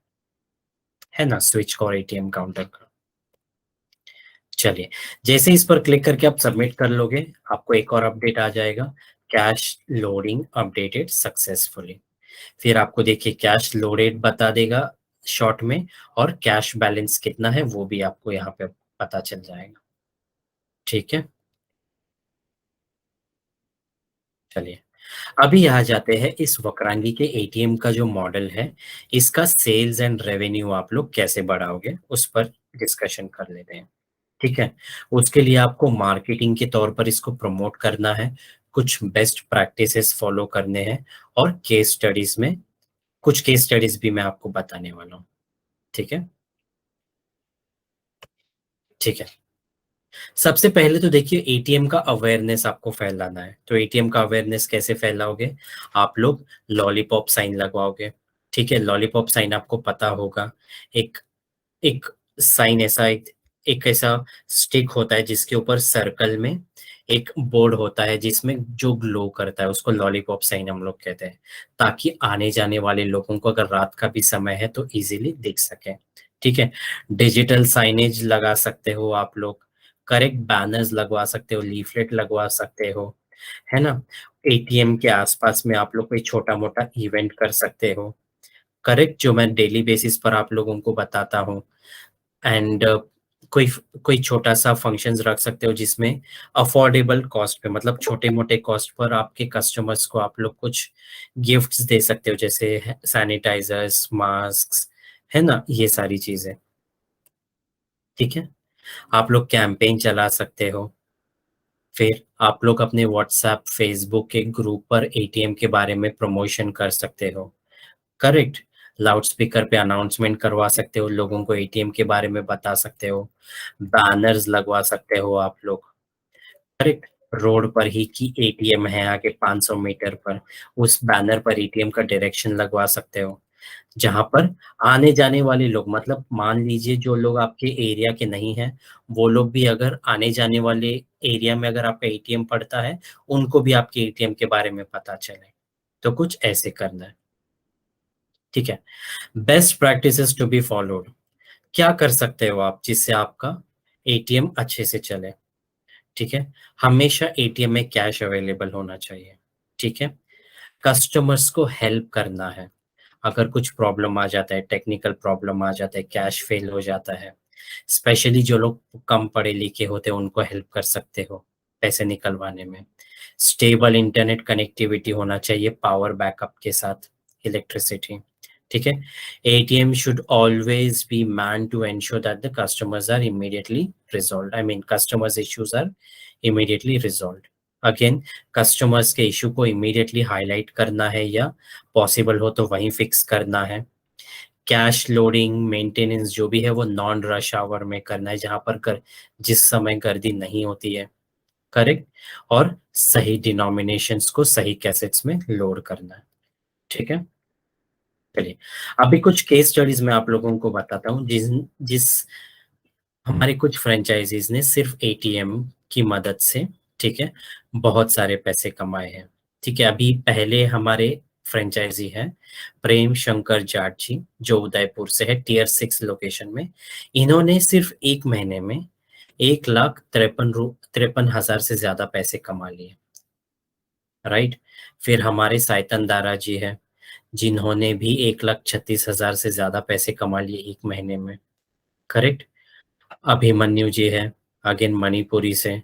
है ना, स्विच और एटीएम काउंटर का। चलिए, जैसे इस पर क्लिक करके आप सबमिट कर लोगे, आपको एक और अपडेट आ जाएगा, कैश लोडिंग अपडेटेड सक्सेसफुली। फिर आपको देखिए कैश लोडेड बता देगा शॉर्ट में, और कैश बैलेंस कितना है वो भी आपको यहाँ पे पता चल जाएगा, ठीक है? चलिए, अभी आ जाते हैं इस वक्रांगी के एटीएम का जो मॉडल है, इसका सेल्स एंड रेवेन्यू आप लोग कैसे बढ़ाओगे, उस पर डिस्कशन कर लेते हैं, ठीक है? उसके लिए आपको मार्केटिंग के तौर पर इसको प्रमोट करना है, कुछ बेस्ट प्रैक्टिसेस फॉलो करने हैं और केस स्टडीज में कुछ केस स्टडीज भी मैं आपको बताने वाला हूँ, ठीक है? ठीक है। सबसे पहले तो देखिए एटीएम का अवेयरनेस आपको फैलाना है। तो एटीएम का अवेयरनेस कैसे फैलाओगे? आप लोग लॉलीपॉप साइन लगवाओगे, ठीक है? लॉलीपॉप साइन आपको पता होगा, एक एक साइन ऐसा एक एक ऐसा स्टिक होता है जिसके ऊपर सर्कल में एक बोर्ड होता है जिसमें जो ग्लो करता है, उसको लॉलीपॉप साइन हम लोग कहते हैं, ताकि आने जाने वाले लोगों को अगर रात का भी समय है तो इजीली दिख सके। ठीक है। डिजिटल साइनेज लगा सकते हो आप लोग, करेक्ट, बैनर्स लगवा सकते हो, लीफलेट लगवा सकते हो, है ना। एटीएम के आसपास में आप लोग कोई छोटा मोटा इवेंट कर सकते हो, करेक्ट, जो मैं डेली बेसिस पर आप लोगों को बताता हूँ। एंड कोई कोई छोटा-सा फंक्शंस रख सकते हो जिसमें अफोर्डेबल कॉस्ट पे, मतलब छोटे-मोटे कॉस्ट पर आपके कस्टमर्स को आप लोग कुछ गिफ्ट्स दे सकते हो, जैसे सैनिटाइज़र्स, मास्क्स, है ना? ये सारी चीज़ें, ठीक है? आप लोग कैंपेन चला सकते हो। फिर आप लोग अपने व्हाट्सएप, फेसबुक के ग्रुप पर एटीएम के बारे में प्रमोशन कर सकते हो। करेक्ट। लाउड स्पीकर पे अनाउंसमेंट करवा सकते हो, लोगों को एटीएम के बारे में बता सकते हो, बैनर्स लगवा सकते हो आप लोग, करेक्ट। रोड पर ही कि एटीएम है आगे 500 मीटर पर, उस बैनर पर एटीएम का डायरेक्शन लगवा सकते हो, जहाँ पर आने जाने वाले लोग, मतलब मान लीजिए जो लोग आपके एरिया के नहीं हैं, वो लोग भी अगर आने जाने वाले एरिया में अगर आपका एटीएम पड़ता है, उनको भी आपके एटीएम के बारे में पता चले। तो कुछ ऐसे करना है, ठीक है। Best practices to be followed, क्या कर सकते हो आप जिससे आपका एटीएम अच्छे से चले, ठीक है। हमेशा एटीएम में कैश अवेलेबल होना चाहिए, ठीक है। कस्टमर्स को हेल्प करना है, अगर कुछ प्रॉब्लम आ जाता है, टेक्निकल प्रॉब्लम आ जाता है, कैश फेल हो जाता है, स्पेशली जो लोग कम पढ़े लिखे होते हैं उनको हेल्प कर सकते हो पैसे निकलवाने में। स्टेबल इंटरनेट कनेक्टिविटी होना चाहिए पावर बैकअप के साथ, इलेक्ट्रिसिटी, ठीक है। ATM should always be man to ensure that the customers are immediately resolve, I mean customers issues are immediately resolve. Again, customers के इशू को इमीडिएटली हाईलाइट करना है या पॉसिबल हो तो वहीं फिक्स करना है। कैश लोडिंग, मेंटेनेंस जो भी है वो नॉन रश आवर में करना है, जहाँ पर जिस समय गर्दी नहीं होती है, करेक्ट। और सही डिनोमिनेशंस को सही कैसेट्स में लोड करना है, ठीक है। चलिए, अभी कुछ केस स्टडीज मैं आप लोगों को बताता हूँ जिस जिस हमारे कुछ फ्रेंचाइजीज ने सिर्फ एटीएम की मदद से, ठीक है, बहुत सारे पैसे कमाए हैं, ठीक है। अभी पहले हमारे फ्रेंचाइजी है प्रेम शंकर जाट जी, जो उदयपुर से है, टियर 6 लोकेशन में। इन्होंने सिर्फ 1 महीने में 1,53,53,000 से ज्यादा पैसे कमा लिए, राइट। फिर हमारे साइतन दारा जी है, जिन्होंने भी 1,36,000 से ज्यादा पैसे कमा लिए 1 महीने में, करेक्ट। अभिमन्यु जी है, अगेन मणिपुरी से,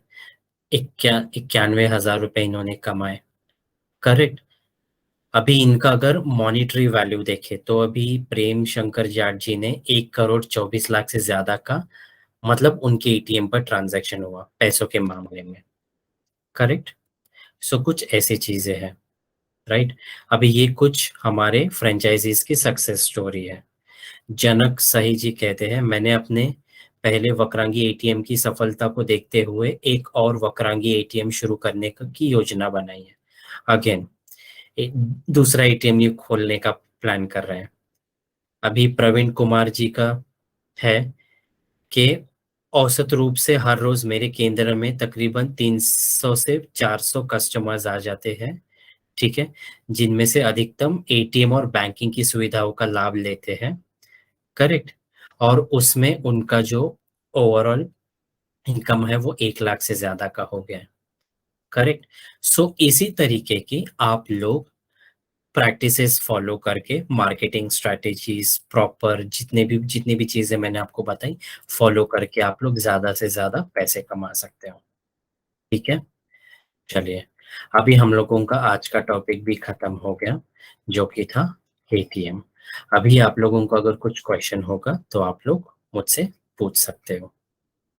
91,000 रुपए इन्होंने कमाए, करेक्ट। अभी इनका अगर मॉनिटरी वैल्यू देखे तो अभी प्रेम शंकर जाट जी ने 1,24,00,000 से ज्यादा का, मतलब उनके एटीएम पर ट्रांजैक्शन हुआ पैसों के मामले में, करेक्ट। सो कुछ ऐसी चीजें हैं, राइट। अभी ये कुछ हमारे फ्रेंचाइजीज की सक्सेस स्टोरी है। जनक सही जी कहते हैं, मैंने अपने पहले वक्रांगी एटीएम की सफलता को देखते हुए एक और वक्रांगी एटीएम शुरू करने की योजना बनाई है। अगेन, दूसरा एटीएम ये खोलने का प्लान कर रहे हैं। अभी प्रवीण कुमार जी का है कि औसत रूप से हर रोज मेरे केंद्र में तकरीबन 300 से 400 कस्टमर्स आ जाते हैं, ठीक है, जिनमें से अधिकतम एटीएम और बैंकिंग की सुविधाओं का लाभ लेते हैं, करेक्ट। और उसमें उनका जो ओवरऑल इनकम है वो 1 लाख से ज्यादा का हो गया है, करेक्ट। सो इसी तरीके की आप लोग प्रैक्टिसेस फॉलो करके मार्केटिंग स्ट्रेटेजीज प्रॉपर जितनी भी चीजें मैंने आपको बताई, फॉलो करके आप लोग ज्यादा से ज्यादा पैसे कमा सकते हो, ठीक है। चलिए, अभी हम लोगों का आज का टॉपिक भी खत्म हो गया, जो कि था एटीएम। अभी आप लोगों को अगर कुछ क्वेश्चन होगा तो आप लोग मुझसे पूछ सकते हो।